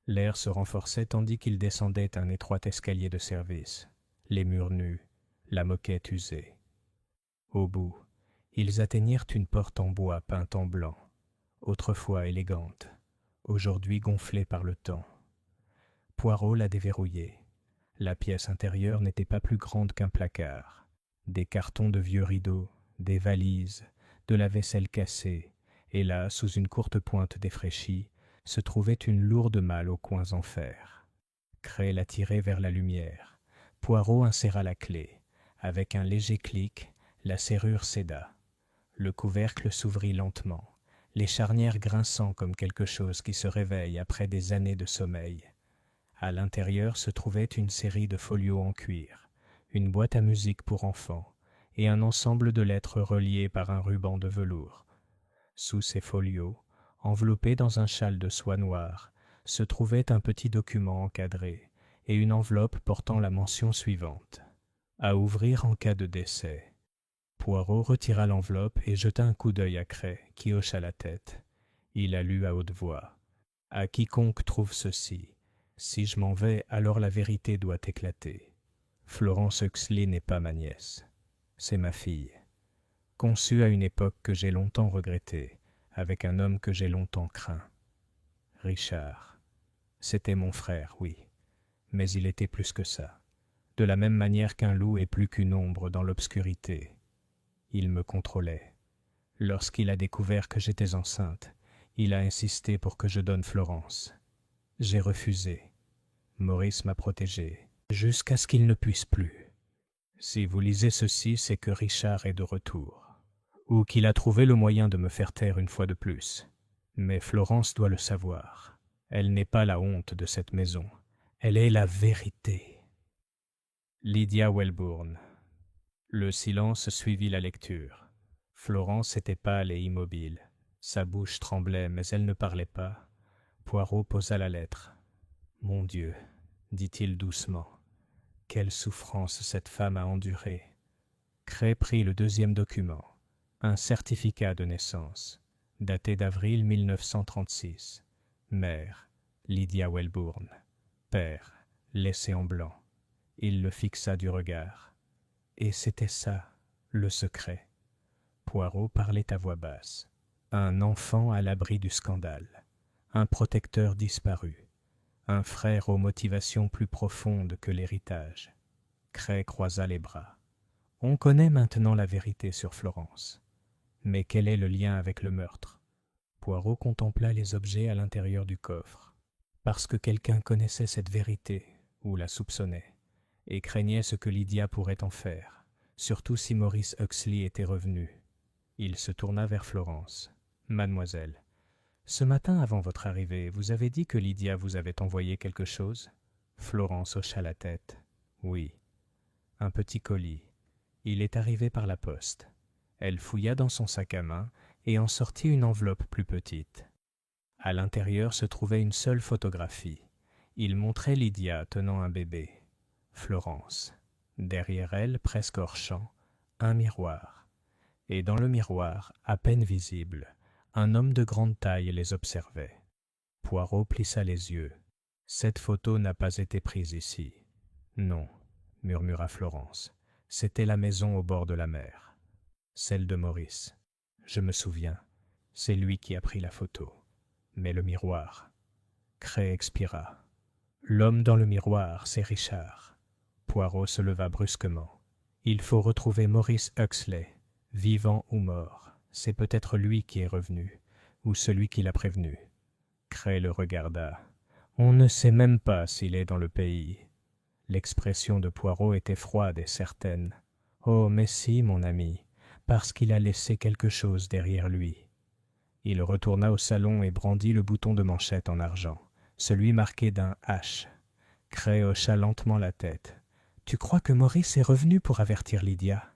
L'air se renforçait tandis qu'ils descendaient un étroit escalier de service, les murs nus, la moquette usée. Au bout, ils atteignirent une porte en bois peinte en blanc, autrefois élégante, aujourd'hui gonflée par le temps. Poirot la déverrouillait. La pièce intérieure n'était pas plus grande qu'un placard. Des cartons de vieux rideaux, des valises, de la vaisselle cassée, et là, sous une courte pointe défraîchie, se trouvait une lourde malle aux coins en fer. Cray la tirait vers la lumière. Poirot inséra la clé. Avec un léger clic, la serrure céda. Le couvercle s'ouvrit lentement, les charnières grinçant comme quelque chose qui se réveille après des années de sommeil. À l'intérieur se trouvait une série de folios en cuir, une boîte à musique pour enfants et un ensemble de lettres reliées par un ruban de velours. Sous ces folios, enveloppé dans un châle de soie noire, se trouvait un petit document encadré et une enveloppe portant la mention suivante. À ouvrir en cas de décès. Poirot retira l'enveloppe et jeta un coup d'œil à Cray, qui hocha la tête. Il la lut à haute voix. « À quiconque trouve ceci, si je m'en vais, alors la vérité doit éclater. Florence Huxley n'est pas ma nièce. C'est ma fille. Conçue à une époque que j'ai longtemps regrettée, avec un homme que j'ai longtemps craint. Richard. C'était mon frère, oui, mais il était plus que ça. De la même manière qu'un loup est plus qu'une ombre dans l'obscurité. Il me contrôlait. Lorsqu'il a découvert que j'étais enceinte, il a insisté pour que je donne Florence. J'ai refusé. Maurice m'a protégée, jusqu'à ce qu'il ne puisse plus. Si vous lisez ceci, c'est que Richard est de retour, ou qu'il a trouvé le moyen de me faire taire une fois de plus. Mais Florence doit le savoir. Elle n'est pas la honte de cette maison. Elle est la vérité. Lydia Welbourne. Le silence suivit la lecture. Florence était pâle et immobile. Sa bouche tremblait, mais elle ne parlait pas. Poirot posa la lettre. « Mon Dieu, dit-il doucement, quelle souffrance cette femme a endurée. » Cray prit le deuxième document, un certificat de naissance. daté d'avril 1936. Mère, Lydia Welbourne. Père, laissé en blanc. Il le fixa du regard. Et c'était ça, le secret. Poirot parlait à voix basse. Un enfant à l'abri du scandale. Un protecteur disparu. Un frère aux motivations plus profondes que l'héritage. Cray croisa les bras. On connaît maintenant la vérité sur Florence. Mais quel est le lien avec le meurtre? Poirot contempla les objets à l'intérieur du coffre. Parce que quelqu'un connaissait cette vérité, ou la soupçonnait, et craignait ce que Lydia pourrait en faire, surtout si Maurice Huxley était revenu. Il se tourna vers Florence. « Mademoiselle, ce matin avant votre arrivée, vous avez dit que Lydia vous avait envoyé quelque chose ?» Florence hocha la tête. « Oui. Un petit colis. Il est arrivé par la poste. » Elle fouilla dans son sac à main et en sortit une enveloppe plus petite. À l'intérieur se trouvait une seule photographie. Il montrait Lydia tenant un bébé. Florence. Derrière elle, presque hors champ, un miroir. Et dans le miroir, à peine visible, un homme de grande taille les observait. Poirot plissa les yeux. « Cette photo n'a pas été prise ici. »« Non, » murmura Florence. « C'était la maison au bord de la mer. » Celle de Maurice. Je me souviens. C'est lui qui a pris la photo. Mais le miroir. Cray expira. L'homme dans le miroir, c'est Richard. Poirot se leva brusquement. Il faut retrouver Maurice Huxley, vivant ou mort. C'est peut-être lui qui est revenu, ou celui qui l'a prévenu. Cray le regarda. On ne sait même pas s'il est dans le pays. L'expression de Poirot était froide et certaine. Oh, mais si, mon ami, parce qu'il a laissé quelque chose derrière lui. Il retourna au salon et brandit le bouton de manchette en argent, celui marqué d'un H. Cray hocha lentement la tête. « Tu crois que Maurice est revenu pour avertir Lydia?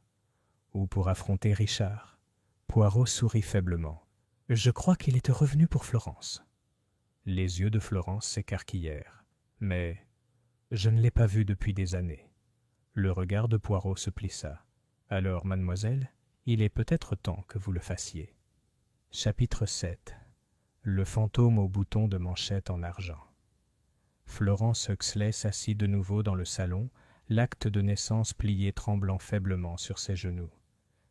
Ou pour affronter Richard ?» Poirot sourit faiblement. « Je crois qu'il était revenu pour Florence. » Les yeux de Florence s'écarquillèrent. « Mais je ne l'ai pas vu depuis des années. » Le regard de Poirot se plissa. « Alors, mademoiselle, il est peut-être temps que vous le fassiez. » Chapitre 7. Le fantôme au bouton de manchette en argent. Florence Huxley s'assit de nouveau dans le salon, l'acte de naissance plié tremblant faiblement sur ses genoux.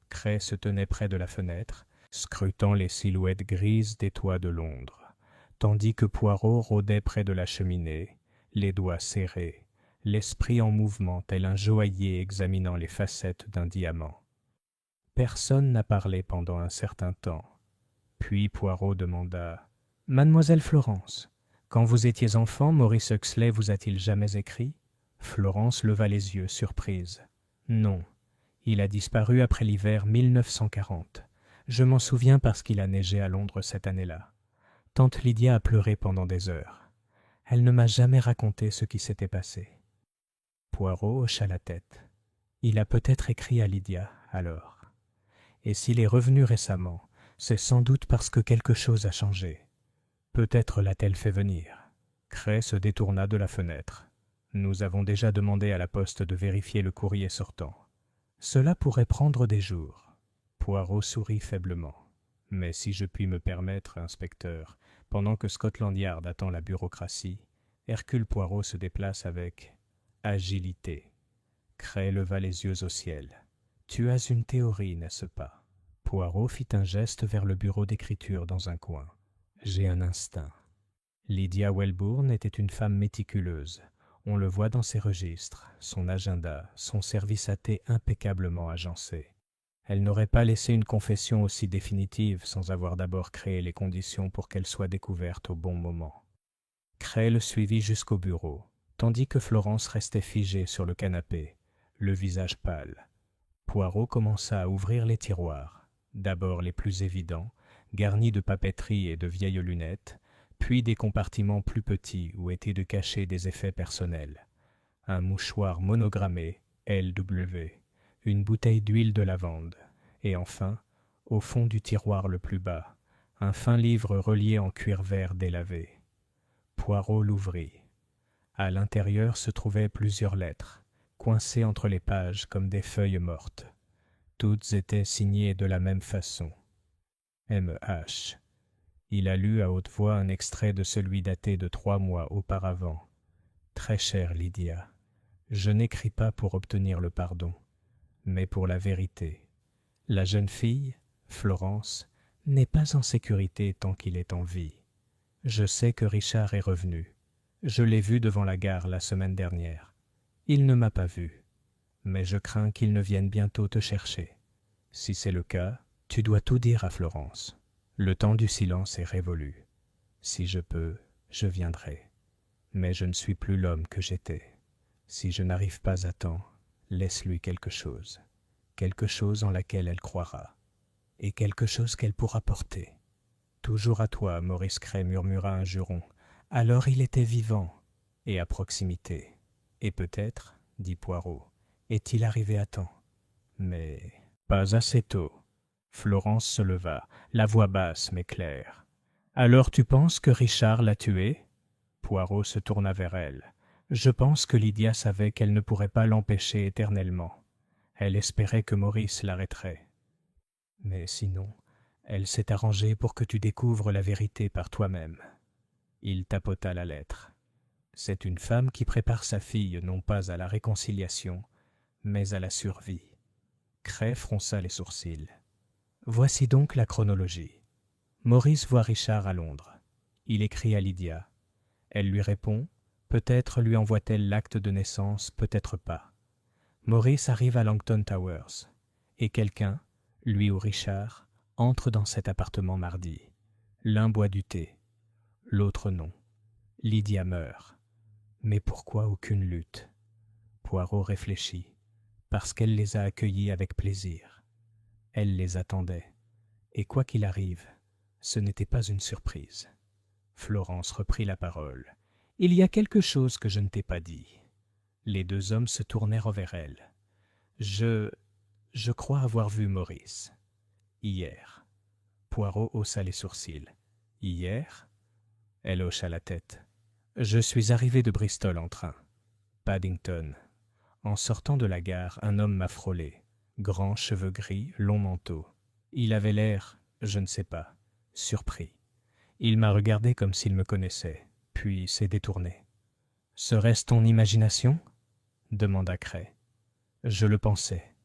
Cray se tenait près de la fenêtre, scrutant les silhouettes grises des toits de Londres, tandis que Poirot rôdait près de la cheminée, les doigts serrés, l'esprit en mouvement tel un joaillier examinant les facettes d'un diamant. Personne n'a parlé pendant un certain temps. Puis Poirot demanda « Mademoiselle Florence, quand vous étiez enfant, Maurice Huxley vous a-t-il jamais écrit ?» Florence leva les yeux, surprise. « Non, il a disparu après l'hiver 1940. Je m'en souviens parce qu'il a neigé à Londres cette année-là. Tante Lydia a pleuré pendant des heures. Elle ne m'a jamais raconté ce qui s'était passé. » Poirot hocha la tête. « Il a peut-être écrit à Lydia, alors. Et s'il est revenu récemment, c'est sans doute parce que quelque chose a changé. Peut-être l'a-t-elle fait venir. » Cray se détourna de la fenêtre. « Nous avons déjà demandé à la poste de vérifier le courrier sortant. Cela pourrait prendre des jours. » Poirot sourit faiblement. « Mais si je puis me permettre, inspecteur, pendant que Scotland Yard attend la bureaucratie, Hercule Poirot se déplace avec agilité. » Cray leva les yeux au ciel. « Tu as une théorie, n'est-ce pas ?» Poirot fit un geste vers le bureau d'écriture dans un coin. « J'ai un instinct. » Lydia Welbourne était une femme méticuleuse. On le voit dans ses registres, son agenda, son service à thé impeccablement agencé. Elle n'aurait pas laissé une confession aussi définitive sans avoir d'abord créé les conditions pour qu'elle soit découverte au bon moment. Cray le suivit jusqu'au bureau, tandis que Florence restait figée sur le canapé, le visage pâle. Poirot commença à ouvrir les tiroirs, d'abord les plus évidents, garnis de papeterie et de vieilles lunettes, puis des compartiments plus petits où étaient de cachés des effets personnels. Un mouchoir monogrammé, LW, une bouteille d'huile de lavande, et enfin, au fond du tiroir le plus bas, un fin livre relié en cuir vert délavé. Poirot l'ouvrit. À l'intérieur se trouvaient plusieurs lettres, coincées entre les pages comme des feuilles mortes. Toutes étaient signées de la même façon. M.H. Il a lu à haute voix un extrait de celui daté de 3 mois auparavant. Très chère Lydia, je n'écris pas pour obtenir le pardon, mais pour la vérité. La jeune fille, Florence, n'est pas en sécurité tant qu'il est en vie. Je sais que Richard est revenu. Je l'ai vu devant la gare la semaine dernière. Il ne m'a pas vu, mais je crains qu'il ne vienne bientôt te chercher. Si c'est le cas, tu dois tout dire à Florence. Le temps du silence est révolu. Si je peux, je viendrai. Mais je ne suis plus l'homme que j'étais. Si je n'arrive pas à temps, laisse-lui quelque chose en laquelle elle croira, et quelque chose qu'elle pourra porter. Toujours à toi, Maurice Cray murmura un juron. Alors il était vivant, et à proximité. Et peut-être, dit Poirot, est-il arrivé à temps. Mais pas assez tôt. Florence se leva, la voix basse mais claire. Alors tu penses que Richard l'a tué? Poirot se tourna vers elle. Je pense que Lydia savait qu'elle ne pourrait pas l'empêcher éternellement. Elle espérait que Maurice l'arrêterait. Mais sinon, elle s'est arrangée pour que tu découvres la vérité par toi-même. Il tapota la lettre. C'est une femme qui prépare sa fille non pas à la réconciliation, mais à la survie. Cray fronça les sourcils. Voici donc la chronologie. Maurice voit Richard à Londres. Il écrit à Lydia. Elle lui répond. Peut-être lui envoie-t-elle l'acte de naissance, peut-être pas. Maurice arrive à Langton Towers, et quelqu'un, lui ou Richard, entre dans cet appartement mardi. L'un boit du thé, l'autre non. Lydia meurt. Mais pourquoi aucune lutte? Poirot réfléchit. Parce qu'elle les a accueillis avec plaisir. Elle les attendait. Et quoi qu'il arrive, ce n'était pas une surprise. Florence reprit la parole. « Il y a quelque chose que je ne t'ai pas dit. » Les deux hommes se tournèrent vers elle. « Je crois avoir vu Maurice. Hier. » Poirot haussa les sourcils. « Hier ?» Elle hocha la tête. « Je suis arrivé de Bristol en train. Paddington. En sortant de la gare, un homme m'a frôlé. Grands cheveux gris, long manteau. Il avait l'air, je ne sais pas, surpris. Il m'a regardé comme s'il me connaissait, puis s'est détourné. « Serait-ce ton imagination ?» demanda Cray. « Je le pensais.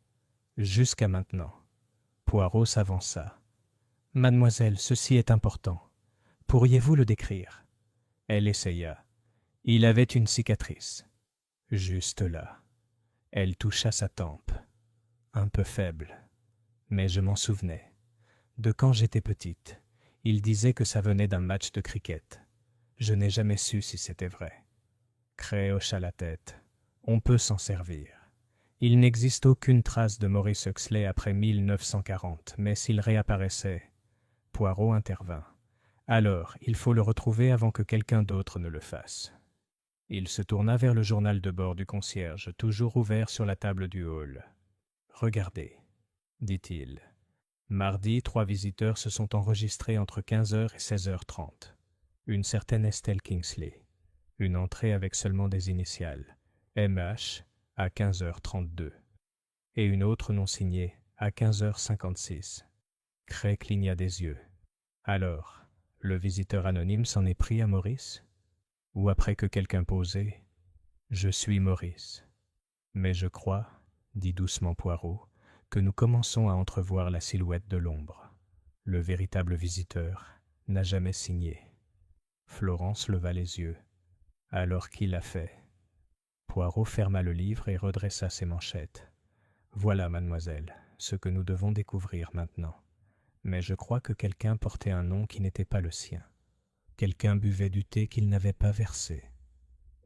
Jusqu'à maintenant. » Poirot s'avança. « Mademoiselle, ceci est important. Pourriez-vous le décrire ?» Elle essaya. Il avait une cicatrice. Juste là. Elle toucha sa tempe. Un peu faible. Mais je m'en souvenais. De quand j'étais petite. Il disait que ça venait d'un match de cricket. Je n'ai jamais su si c'était vrai. Cray hocha la tête. On peut s'en servir. Il n'existe aucune trace de Maurice Huxley après 1940, mais s'il réapparaissait... Poirot intervint. Alors, il faut le retrouver avant que quelqu'un d'autre ne le fasse. Il se tourna vers le journal de bord du concierge, toujours ouvert sur la table du hall. « Regardez, » dit-il. Mardi, 3 visiteurs se sont enregistrés entre 15h et 16h30. Une certaine Estelle Kingsley. Une entrée avec seulement des initiales. M.H. à 15h32. Et une autre non signée à 15h56. Cray cligna des yeux. Alors, le visiteur anonyme s'en est pris à Maurice? Ou après que quelqu'un posait « Je suis Maurice. » Mais je crois, dit doucement Poirot, que nous commençons à entrevoir la silhouette de l'ombre. Le véritable visiteur n'a jamais signé. Florence leva les yeux. Alors qui l'a fait? Poirot ferma le livre et redressa ses manchettes. Voilà, mademoiselle, ce que nous devons découvrir maintenant. Mais je crois que quelqu'un portait un nom qui n'était pas le sien. Quelqu'un buvait du thé qu'il n'avait pas versé.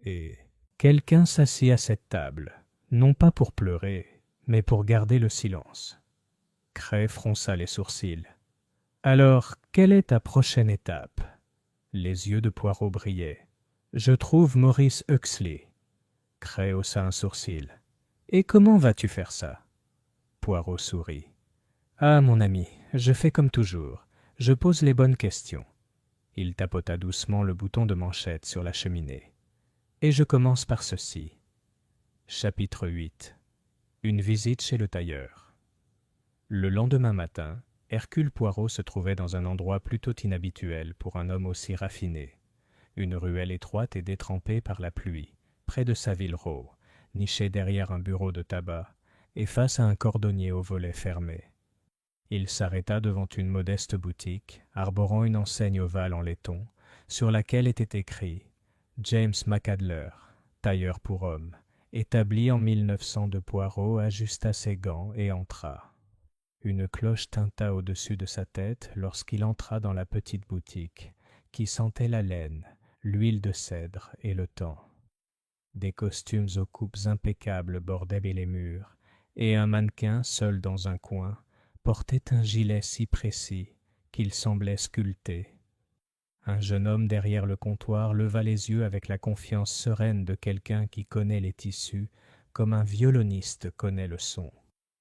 Et quelqu'un s'assit à cette table, non pas pour pleurer, mais pour garder le silence. Cray fronça les sourcils. « Alors, quelle est ta prochaine étape ?» Les yeux de Poirot brillaient. « Je trouve Maurice Huxley. » Cray haussa un sourcil. « Et comment vas-tu faire ça ?» Poirot sourit. « Ah, mon ami, je fais comme toujours. Je pose les bonnes questions. » Il tapota doucement le bouton de manchette sur la cheminée. « Et je commence par ceci. » Chapitre 8. Une visite chez le tailleur. Le lendemain matin, Hercule Poirot se trouvait dans un endroit plutôt inhabituel pour un homme aussi raffiné. Une ruelle étroite et détrempée par la pluie, près de Saville Row, niché derrière un bureau de tabac, et face à un cordonnier au volet fermé. Il s'arrêta devant une modeste boutique, arborant une enseigne ovale en laiton, sur laquelle était écrit « James McAdler, tailleur pour homme, établi en 1900 de Poirot, ajusta ses gants et entra. » Une cloche tinta au-dessus de sa tête lorsqu'il entra dans la petite boutique, qui sentait la laine, l'huile de cèdre et le thym. Des costumes aux coupes impeccables bordaient les murs, et un mannequin, seul dans un coin, portait un gilet si précis qu'il semblait sculpté. Un jeune homme derrière le comptoir leva les yeux avec la confiance sereine de quelqu'un qui connaît les tissus comme un violoniste connaît le son.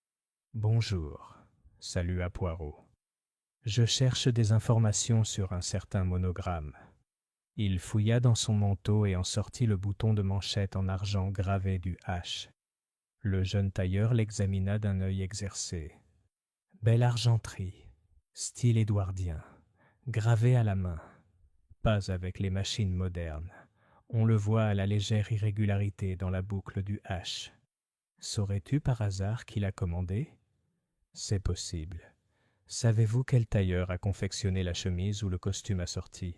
« Bonjour », salua Poirot. « Je cherche des informations sur un certain monogramme. » Il fouilla dans son manteau et en sortit le bouton de manchette en argent gravé du H. Le jeune tailleur l'examina d'un œil exercé. Belle argenterie, style édouardien, gravé à la main, pas avec les machines modernes. On le voit à la légère irrégularité dans la boucle du H. Saurais-tu par hasard qui l'a commandé? C'est possible. Savez-vous quel tailleur a confectionné la chemise ou le costume assorti?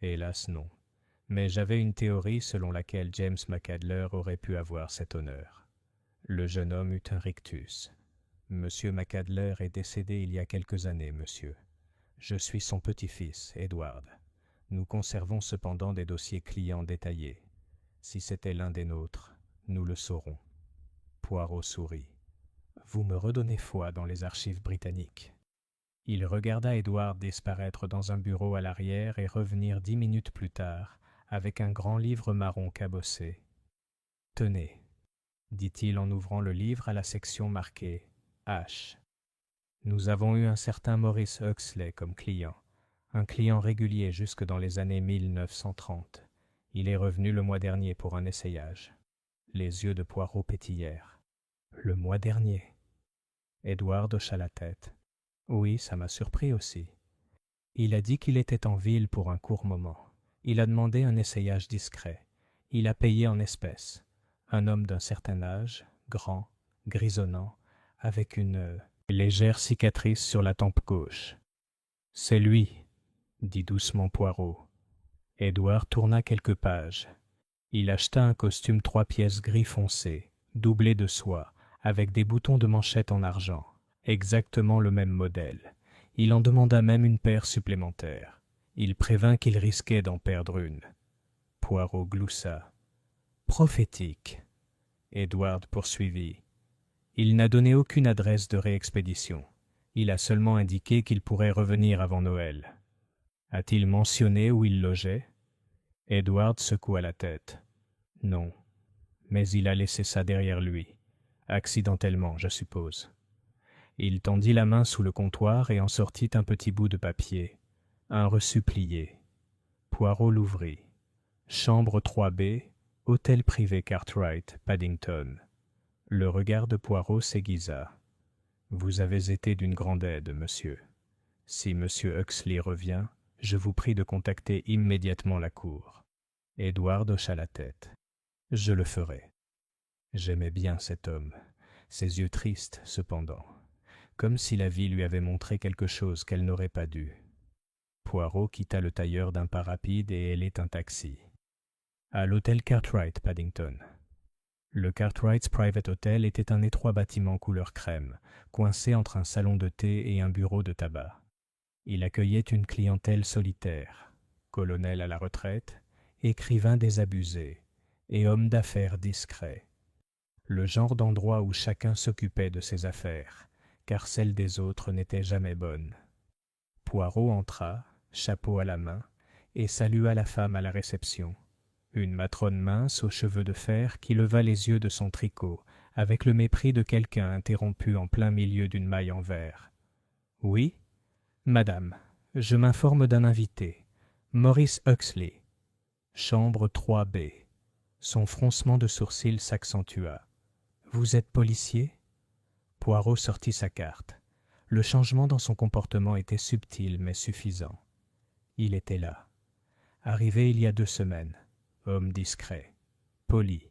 Hélas non. Mais j'avais une théorie selon laquelle James McAdler aurait pu avoir cet honneur. Le jeune homme eut un rictus. Monsieur McAdler est décédé il y a quelques années, monsieur. Je suis son petit-fils, Edward. Nous conservons cependant des dossiers clients détaillés. Si c'était l'un des nôtres, nous le saurons. Poirot sourit. Vous me redonnez foi dans les archives britanniques. Il regarda Edward disparaître dans un bureau à l'arrière et revenir 10 minutes plus tard avec un grand livre marron cabossé. « Tenez, » dit-il en ouvrant le livre à la section marquée « H ». Nous avons eu un certain Maurice Huxley comme client, un client régulier jusque dans les années 1930. Il est revenu le mois dernier pour un essayage. Les yeux de Poirot pétillèrent. « Le mois dernier ?» Edward hocha la tête. « Oui, ça m'a surpris aussi. Il a dit qu'il était en ville pour un court moment. Il a demandé un essayage discret. Il a payé en espèces. Un homme d'un certain âge, grand, grisonnant, avec une légère cicatrice sur la tempe gauche. « C'est lui, » dit doucement Poirot. Édouard tourna quelques pages. Il acheta un costume 3 pièces gris foncé, doublé de soie, avec des boutons de manchette en argent, exactement le même modèle. Il en demanda même une paire supplémentaire. Il prévint qu'il risquait d'en perdre une. Poirot gloussa. « Prophétique !» Edward poursuivit. « Il n'a donné aucune adresse de réexpédition. Il a seulement indiqué qu'il pourrait revenir avant Noël. A-t-il mentionné où il logeait ?» Edward secoua la tête. « Non, mais il a laissé ça derrière lui. Accidentellement, je suppose. » Il tendit la main sous le comptoir et en sortit un petit bout de papier, un reçu plié. Poirot l'ouvrit. « Chambre 3B, hôtel privé Cartwright, Paddington. » Le regard de Poirot s'aiguisa. « Vous avez été d'une grande aide, monsieur. Si monsieur Huxley revient, je vous prie de contacter immédiatement la cour. » Edward hocha la tête. « Je le ferai. » J'aimais bien cet homme, ses yeux tristes cependant, comme si la vie lui avait montré quelque chose qu'elle n'aurait pas dû. Poirot quitta le tailleur d'un pas rapide et hélit un taxi. À l'hôtel Cartwright, Paddington. Le Cartwright's Private Hotel était un étroit bâtiment couleur crème, coincé entre un salon de thé et un bureau de tabac. Il accueillait une clientèle solitaire, colonel à la retraite, écrivain désabusé et homme d'affaires discret. Le genre d'endroit où chacun s'occupait de ses affaires, car celles des autres n'étaient jamais bonnes. Poirot entra, chapeau à la main, et salua la femme à la réception. Une matrone mince aux cheveux de fer qui leva les yeux de son tricot, avec le mépris de quelqu'un interrompu en plein milieu d'une maille en verre. « Oui, madame, je m'informe d'un invité, Maurice Huxley. Chambre 3B. » Son froncement de sourcils s'accentua. « Vous êtes policier ?» Poirot sortit sa carte. « Le changement dans son comportement était subtil mais suffisant. Il était là. Arrivé il y a 2 semaines. Homme discret. Poli.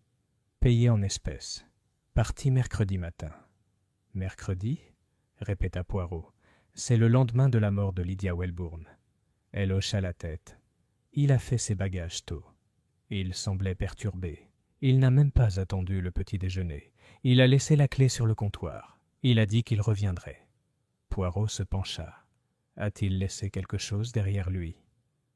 Payé en espèces. Parti mercredi matin. Mercredi ? Répéta Poirot. C'est le lendemain de la mort de Lydia Welbourne. Elle hocha la tête. Il a fait ses bagages tôt. Il semblait perturbé. Il n'a même pas attendu le petit déjeuner. Il a laissé la clé sur le comptoir. Il a dit qu'il reviendrait. Poirot se pencha. A-t-il laissé quelque chose derrière lui?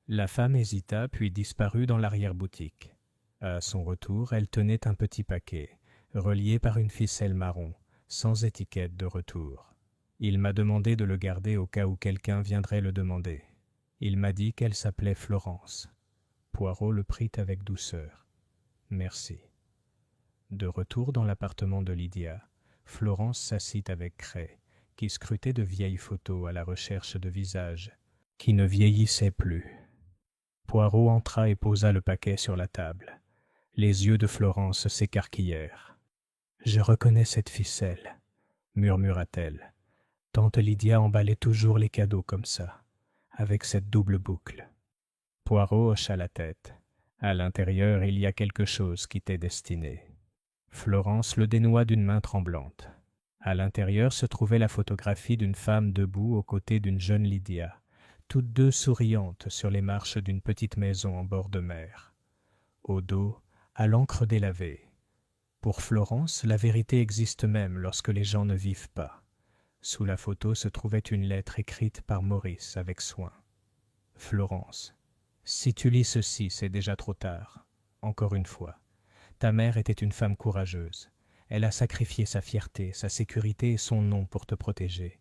La femme hésita puis disparut dans l'arrière-boutique. À son retour, elle tenait un petit paquet, relié par une ficelle marron, sans étiquette de retour. Il m'a demandé de le garder au cas où quelqu'un viendrait le demander. Il m'a dit qu'elle s'appelait Florence. Poirot le prit avec douceur. « Merci. » De retour dans l'appartement de Lydia, Florence s'assit avec Cray, qui scrutait de vieilles photos à la recherche de visages qui ne vieillissaient plus. Poirot entra et posa le paquet sur la table. Les yeux de Florence s'écarquillèrent. « Je reconnais cette ficelle, » murmura-t-elle. « Tante Lydia emballait toujours les cadeaux comme ça, avec cette double boucle. » Poirot hocha la tête. À l'intérieur, il y a quelque chose qui t'est destiné. Florence le dénoua d'une main tremblante. À l'intérieur se trouvait la photographie d'une femme debout aux côtés d'une jeune Lydia, toutes deux souriantes sur les marches d'une petite maison en bord de mer. Au dos, à l'encre délavée. Pour Florence, la vérité existe même lorsque les gens ne vivent pas. Sous la photo se trouvait une lettre écrite par Maurice avec soin. Florence, si tu lis ceci, c'est déjà trop tard. Encore une fois, ta mère était une femme courageuse. Elle a sacrifié sa fierté, sa sécurité et son nom pour te protéger.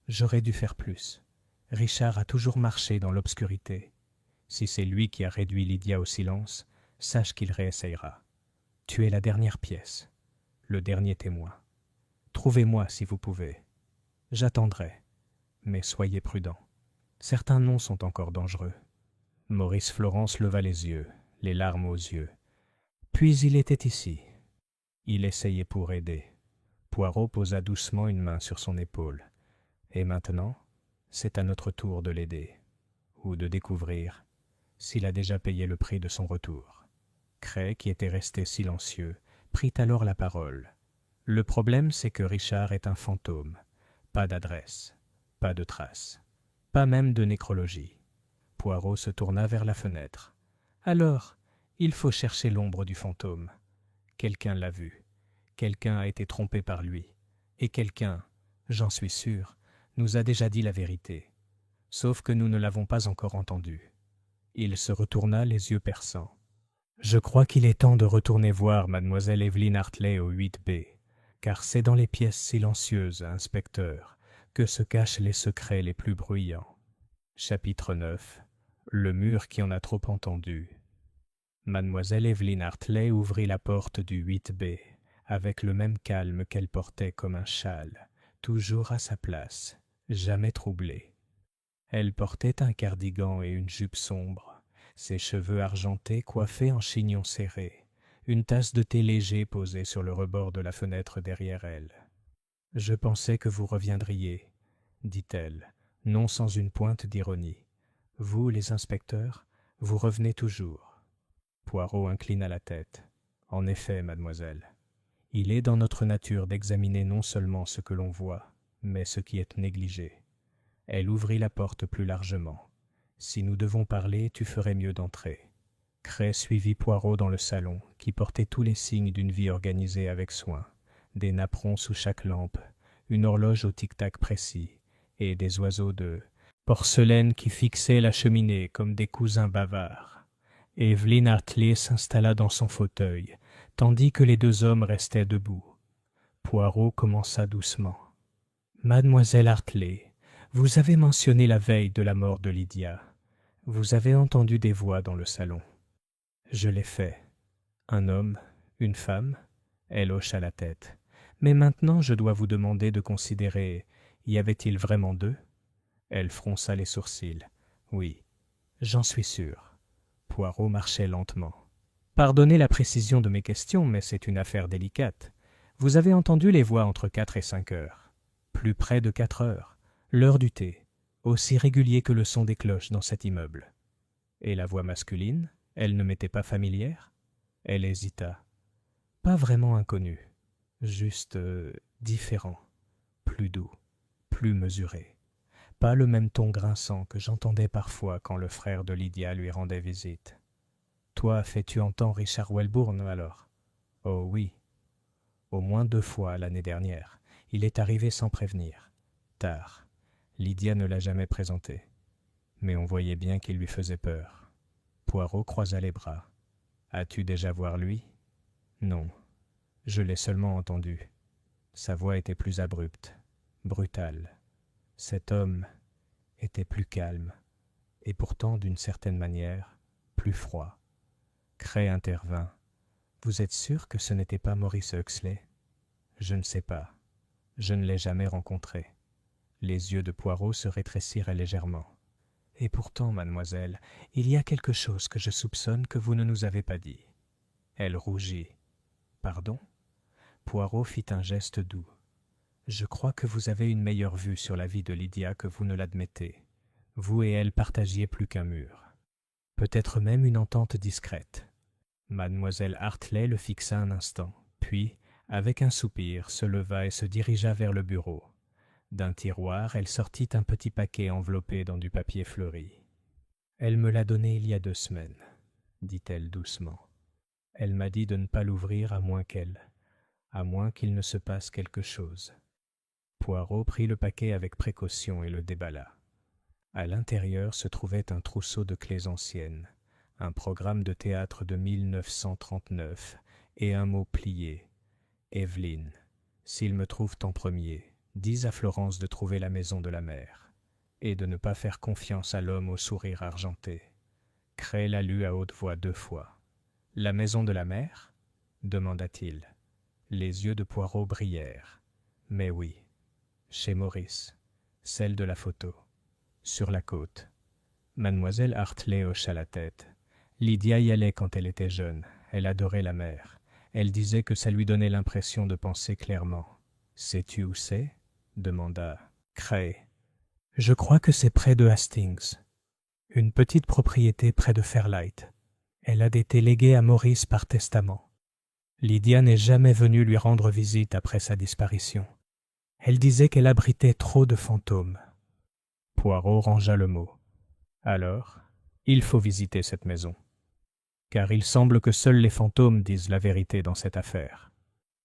J'aurais dû faire plus. Richard a toujours marché dans l'obscurité. Si c'est lui qui a réduit Lydia au silence, sache qu'il réessayera. Tu es la dernière pièce, le dernier témoin. Trouvez-moi si vous pouvez. J'attendrai, mais soyez prudent. Certains noms sont encore dangereux. Maurice Florence leva les yeux, les larmes aux yeux. Puis il était ici. Il essayait pour aider. Poirot posa doucement une main sur son épaule. Et maintenant, c'est à notre tour de l'aider, ou de découvrir s'il a déjà payé le prix de son retour. Cray, qui était resté silencieux, prit alors la parole. Le problème, c'est que Richard est un fantôme. Pas d'adresse, pas de traces, pas même de nécrologie. Poirot se tourna vers la fenêtre. Alors, il faut chercher l'ombre du fantôme. Quelqu'un l'a vu, quelqu'un a été trompé par lui, et quelqu'un, j'en suis sûr, nous a déjà dit la vérité, sauf que nous ne l'avons pas encore entendu. Il se retourna les yeux perçants. Je crois qu'il est temps de retourner voir mademoiselle Evelyn Hartley au 8B, car c'est dans les pièces silencieuses, inspecteur, que se cachent les secrets les plus bruyants. Chapitre 9. Le mur qui en a trop entendu. Mademoiselle Evelyn Hartley ouvrit la porte du 8B, avec le même calme qu'elle portait comme un châle, toujours à sa place, jamais troublée. Elle portait un cardigan et une jupe sombre, ses cheveux argentés coiffés en chignon serré, une tasse de thé léger posée sur le rebord de la fenêtre derrière elle. « Je pensais que vous reviendriez, » dit-elle, non sans une pointe d'ironie. « Vous, les inspecteurs, vous revenez toujours. » Poirot inclina la tête. « En effet, mademoiselle, il est dans notre nature d'examiner non seulement ce que l'on voit, mais ce qui est négligé. » Elle ouvrit la porte plus largement. « Si nous devons parler, tu ferais mieux d'entrer. » Cray suivit Poirot dans le salon, qui portait tous les signes d'une vie organisée avec soin, des napperons sous chaque lampe, une horloge au tic-tac précis, et des oiseaux de porcelaine qui fixaient la cheminée comme des cousins bavards. Evelyn Hartley s'installa dans son fauteuil, tandis que les deux hommes restaient debout. Poirot commença doucement. « Mademoiselle Hartley, vous avez mentionné la veille de la mort de Lydia. Vous avez entendu des voix dans le salon. » « Je l'ai fait. Un homme, une femme ?» Elle hocha la tête. « Mais maintenant, je dois vous demander de considérer, y avait-il vraiment deux ?» Elle fronça les sourcils. « Oui, j'en suis sûr. » Poirot marchait lentement. « Pardonnez la précision de mes questions, mais c'est une affaire délicate. Vous avez entendu les voix entre 4 et 5 heures. Plus près de 4 heures. L'heure du thé, aussi régulier que le son des cloches dans cet immeuble. Et la voix masculine, elle ne m'était pas familière? Elle hésita. Pas vraiment inconnu, juste différent, plus doux, plus mesuré. Pas le même ton grinçant que j'entendais parfois quand le frère de Lydia lui rendait visite. Toi, fais-tu entendre Richard Welbourne alors? Oh oui. Au moins 2 fois l'année dernière. Il est arrivé sans prévenir. Tard. Lydia ne l'a jamais présenté. Mais on voyait bien qu'il lui faisait peur. Poirot croisa les bras. As-tu déjà voir lui? Non. Je l'ai seulement entendu. Sa voix était plus abrupte, brutale. Cet homme était plus calme, et pourtant, d'une certaine manière, plus froid. Cray intervint. Vous êtes sûr que ce n'était pas Maurice Huxley? Je ne sais pas. Je ne l'ai jamais rencontré. Les yeux de Poirot se rétrécirent légèrement. Et pourtant, mademoiselle, il y a quelque chose que je soupçonne que vous ne nous avez pas dit. Elle rougit. Pardon? Poirot fit un geste doux. Je crois que vous avez une meilleure vue sur la vie de Lydia que vous ne l'admettez. Vous et elle partagiez plus qu'un mur. Peut-être même une entente discrète. Mademoiselle Hartley le fixa un instant, puis, avec un soupir, se leva et se dirigea vers le bureau. D'un tiroir, elle sortit un petit paquet enveloppé dans du papier fleuri. « Elle me l'a donné il y a 2 semaines, dit-elle doucement. Elle m'a dit de ne pas l'ouvrir à moins qu'il ne se passe quelque chose. » Poirot prit le paquet avec précaution et le déballa. À l'intérieur se trouvait un trousseau de clés anciennes, un programme de théâtre de 1939 et un mot plié. « Evelyne, s'ils me trouvent en premier, dis à Florence de trouver la maison de la mère, et de ne pas faire confiance à l'homme au sourire argenté. » Cray la lut à haute voix 2 fois. « La maison de la mère ?» demanda-t-il. Les yeux de Poirot brillèrent. « Mais oui, chez Maurice, celle de la photo, sur la côte. » Mademoiselle Hartley hocha la tête. Lydia y allait quand elle était jeune. Elle adorait la mer. Elle disait que ça lui donnait l'impression de penser clairement. « Sais-tu où c'est ?» demanda Cray. « Je crois que c'est près de Hastings. Une petite propriété près de Fairlight. Elle a été léguée à Maurice par testament. Lydia n'est jamais venue lui rendre visite après sa disparition. Elle disait qu'elle abritait trop de fantômes. » Poirot rangea le mot. « Alors, il faut visiter cette maison. Car il semble que seuls les fantômes disent la vérité dans cette affaire. »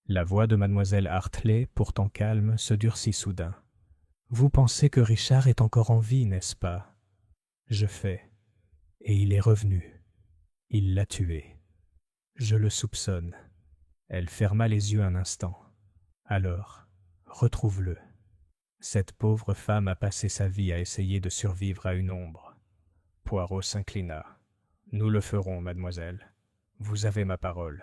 La voix de mademoiselle Hartley, pourtant calme, se durcit soudain. « Vous pensez que Richard est encore en vie, n'est-ce pas? Je fais. Et il est revenu. Il l'a tué. Je le soupçonne. » Elle ferma les yeux un instant. « Alors, retrouve-le. Cette pauvre femme a passé sa vie à essayer de survivre à une ombre. » Poirot s'inclina. « Nous le ferons, mademoiselle. Vous avez ma parole. »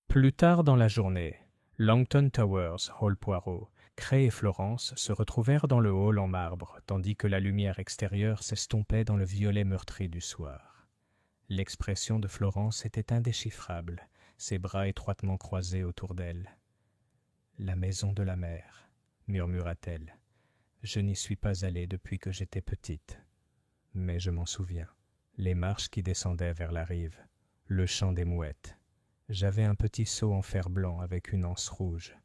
Plus tard dans la journée, Langton Towers, Hall Poirot, Cray et Florence se retrouvèrent dans le hall en marbre, tandis que la lumière extérieure s'estompait dans le violet meurtri du soir. L'expression de Florence était indéchiffrable, ses bras étroitement croisés autour d'elle. « La maison de la mère, » murmura-t-elle. « Je n'y suis pas allée depuis que j'étais petite. Mais je m'en souviens. Les marches qui descendaient vers la rive, le chant des mouettes. J'avais un petit seau en fer blanc avec une anse rouge. »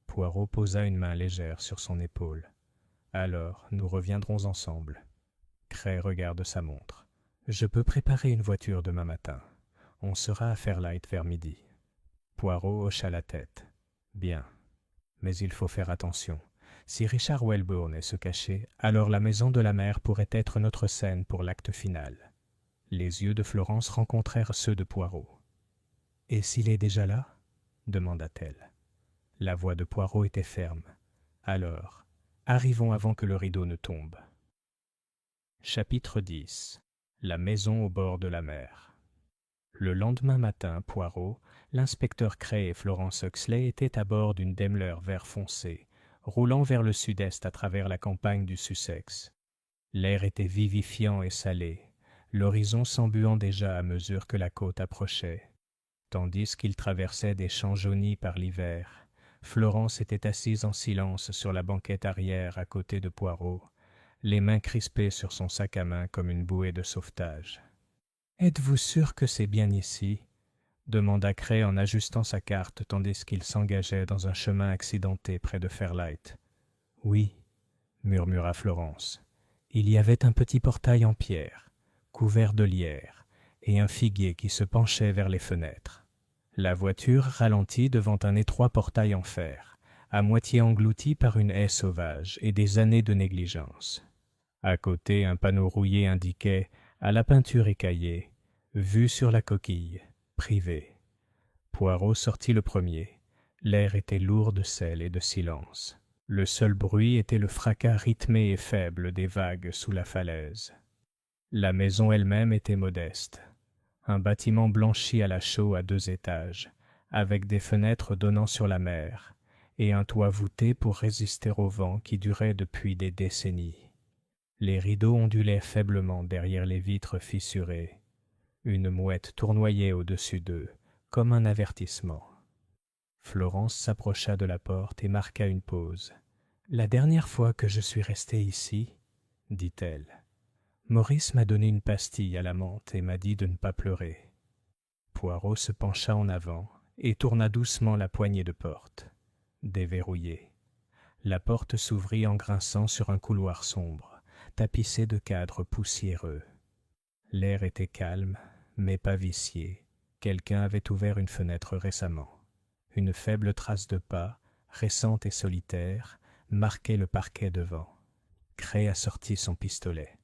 Poirot posa une main légère sur son épaule. « Alors, nous reviendrons ensemble. » Cray regarde sa montre. « Je peux préparer une voiture demain matin. On sera à Fairlight vers midi. » Poirot hocha la tête. « Bien. Mais il faut faire attention. Si Richard Welbourne est se cacher, alors la maison de la mère pourrait être notre scène pour l'acte final. » Les yeux de Florence rencontrèrent ceux de Poirot. « Et s'il est déjà là ?» demanda-t-elle. La voix de Poirot était ferme. « Alors, arrivons avant que le rideau ne tombe. » Chapitre 10. La maison au bord de la mer. Le lendemain matin, Poirot, l'inspecteur Cray et Florence Huxley étaient à bord d'une Daimler vert foncé, roulant vers le sud-est à travers la campagne du Sussex. L'air était vivifiant et salé, l'horizon s'embuant déjà à mesure que la côte approchait. Tandis qu'ils traversaient des champs jaunis par l'hiver, Florence était assise en silence sur la banquette arrière à côté de Poirot, les mains crispées sur son sac à main comme une bouée de sauvetage. « Êtes-vous sûr que c'est bien ici ?» demanda Cray en ajustant sa carte tandis qu'il s'engageait dans un chemin accidenté près de Fairlight. « Oui, » murmura Florence. Il y avait un petit portail en pierre, couvert de lierre, et un figuier qui se penchait vers les fenêtres. La voiture ralentit devant un étroit portail en fer, à moitié englouti par une haie sauvage et des années de négligence. À côté, un panneau rouillé indiquait « À la peinture écaillée, vue sur la coquille, privé ». Poirot sortit le premier. L'air était lourd de sel et de silence. Le seul bruit était le fracas rythmé et faible des vagues sous la falaise. La maison elle-même était modeste. Un bâtiment blanchi à la chaux à 2 étages, avec des fenêtres donnant sur la mer, et un toit voûté pour résister au vent qui durait depuis des décennies. Les rideaux ondulaient faiblement derrière les vitres fissurées. Une mouette tournoyait au-dessus d'eux, comme un avertissement. Florence s'approcha de la porte et marqua une pause. « La dernière fois que je suis restée ici, dit-elle, Maurice m'a donné une pastille à la menthe et m'a dit de ne pas pleurer. » Poirot se pencha en avant et tourna doucement la poignée de porte. Déverrouillée. La porte s'ouvrit en grinçant sur un couloir sombre, tapissé de cadres poussiéreux. L'air était calme, mais pas vicié. Quelqu'un avait ouvert une fenêtre récemment. Une faible trace de pas, récente et solitaire, marquait le parquet devant. Cray assortit son pistolet.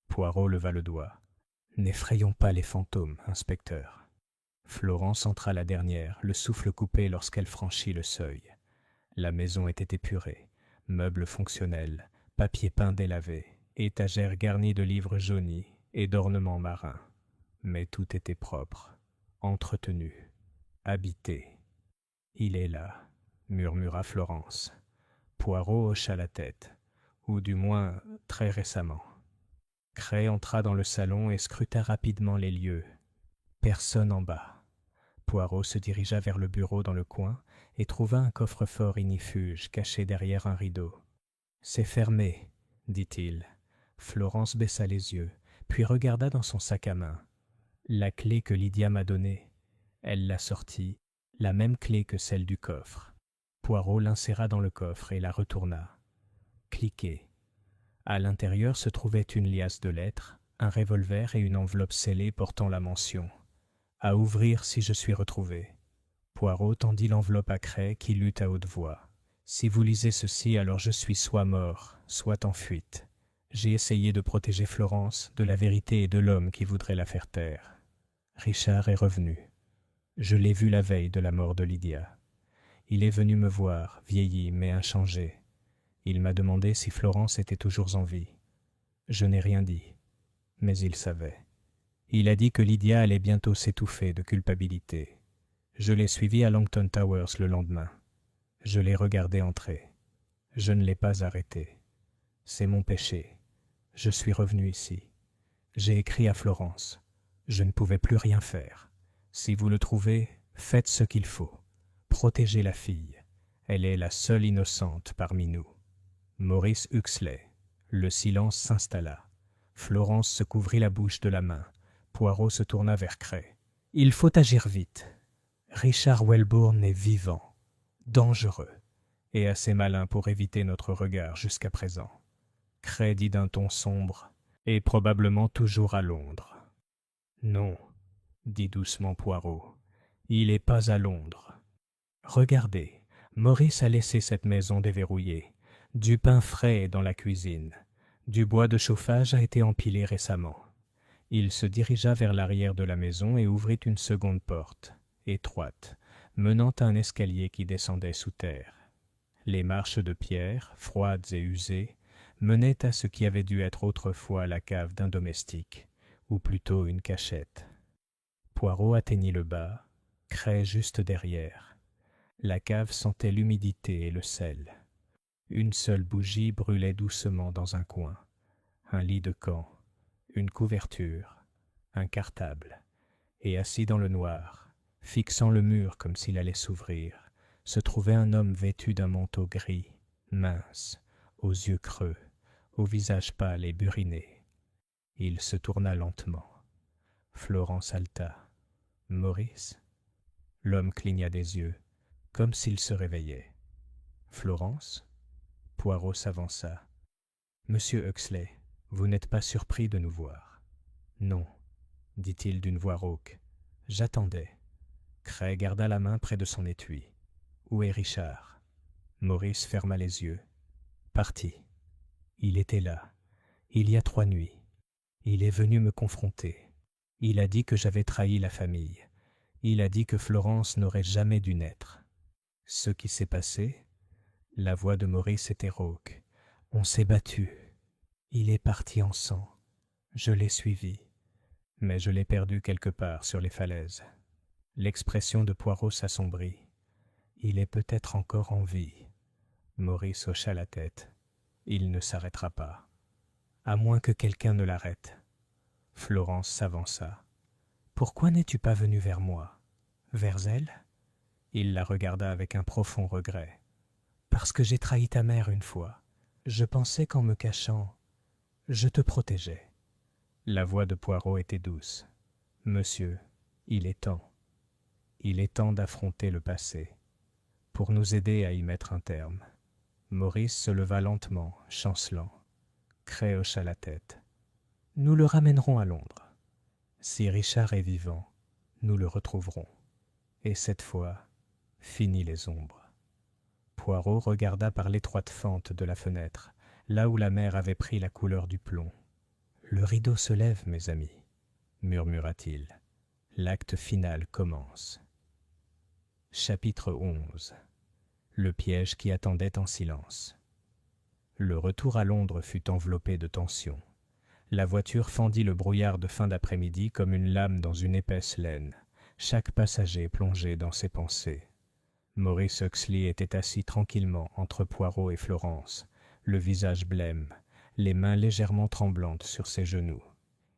Poirot leva le doigt. « N'effrayons pas les fantômes, inspecteur. » Florence entra la dernière, le souffle coupé lorsqu'elle franchit le seuil. La maison était épurée, meubles fonctionnels, papier peint délavé, étagères garnies de livres jaunis et d'ornements marins. Mais tout était propre, entretenu, habité. « Il est là, » murmura Florence. Poirot hocha la tête, ou du moins très récemment. Cray entra dans le salon et scruta rapidement les lieux. Personne en bas. Poirot se dirigea vers le bureau dans le coin et trouva un coffre-fort ignifuge caché derrière un rideau. « C'est fermé, » dit-il. Florence baissa les yeux, puis regarda dans son sac à main. La clé que Lydia m'a donnée. Elle la sortit, la même clé que celle du coffre. Poirot l'inséra dans le coffre et la retourna. Cliquez. À l'intérieur se trouvait une liasse de lettres, un revolver et une enveloppe scellée portant la mention « À ouvrir si je suis retrouvé ». Poirot tendit l'enveloppe à Cray qui lut à haute voix. « Si vous lisez ceci, alors je suis soit mort, soit en fuite. J'ai essayé de protéger Florence de la vérité et de l'homme qui voudrait la faire taire. Richard est revenu. Je l'ai vu la veille de la mort de Lydia. Il est venu me voir, vieilli mais inchangé. Il m'a demandé si Florence était toujours en vie. Je n'ai rien dit, mais il savait. Il a dit que Lydia allait bientôt s'étouffer de culpabilité. Je l'ai suivi à Langton Towers le lendemain. Je l'ai regardé entrer. Je ne l'ai pas arrêté. C'est mon péché. Je suis revenu ici. J'ai écrit à Florence. Je ne pouvais plus rien faire. Si vous le trouvez, faites ce qu'il faut. Protégez la fille. Elle est la seule innocente parmi nous. Maurice Huxley. Le silence s'installa. Florence se couvrit la bouche de la main. Poirot se tourna vers Cray. « Il faut agir vite. Richard Welbourne est vivant, dangereux, et assez malin pour éviter notre regard jusqu'à présent. » Cray dit d'un ton sombre, « Et probablement toujours à Londres. » « Non, » dit doucement Poirot, « il n'est pas à Londres. Regardez, Maurice a laissé cette maison déverrouillée. Du pain frais est dans la cuisine. Du bois de chauffage a été empilé récemment. » Il se dirigea vers l'arrière de la maison et ouvrit une seconde porte, étroite, menant à un escalier qui descendait sous terre. Les marches de pierre, froides et usées, menaient à ce qui avait dû être autrefois la cave d'un domestique, ou plutôt une cachette. Poirot atteignit le bas, Cray juste derrière. La cave sentait l'humidité et le sel. Une seule bougie brûlait doucement dans un coin. Un lit de camp, une couverture, un cartable, et assis dans le noir, fixant le mur comme s'il allait s'ouvrir, se trouvait un homme vêtu d'un manteau gris, mince, aux yeux creux, au visage pâle et buriné. Il se tourna lentement. Florence haleta. « Maurice ?» L'homme cligna des yeux, comme s'il se réveillait. « Florence ?» Poirot s'avança. « Monsieur Huxley, vous n'êtes pas surpris de nous voir ?» ?»« Non, » dit-il d'une voix rauque. « J'attendais. » Cray garda la main près de son étui. « Où est Richard ?» Maurice ferma les yeux. « Parti. Il était là, il y a 3 nuits. Il est venu me confronter. Il a dit que j'avais trahi la famille. Il a dit que Florence n'aurait jamais dû naître. Ce qui s'est passé, la voix de Maurice était rauque. On s'est battu. Il est parti en sang. Je l'ai suivi, mais je l'ai perdu quelque part sur les falaises. » L'expression de Poirot s'assombrit. Il est peut-être encore en vie. Maurice hocha la tête. Il ne s'arrêtera pas. À moins que quelqu'un ne l'arrête. Florence s'avança. « Pourquoi n'es-tu pas venu vers moi? Vers elle ?» Il la regarda avec un profond regret. « Parce que j'ai trahi ta mère une fois. Je pensais qu'en me cachant, je te protégeais. » La voix de Poirot était douce. « Monsieur, il est temps. Il est temps d'affronter le passé, pour nous aider à y mettre un terme. » Maurice se leva lentement, chancelant. Cray hocha la tête. « Nous le ramènerons à Londres. Si Richard est vivant, nous le retrouverons. Et cette fois, fini les ombres. » Poirot regarda par l'étroite fente de la fenêtre, là où la mer avait pris la couleur du plomb. « Le rideau se lève, mes amis, » murmura-t-il. « L'acte final commence. » Chapitre 11. Le piège qui attendait en silence. Le retour à Londres fut enveloppé de tension. La voiture fendit le brouillard de fin d'après-midi comme une lame dans une épaisse laine, chaque passager plongé dans ses pensées. Maurice Huxley était assis tranquillement entre Poirot et Florence, le visage blême, les mains légèrement tremblantes sur ses genoux.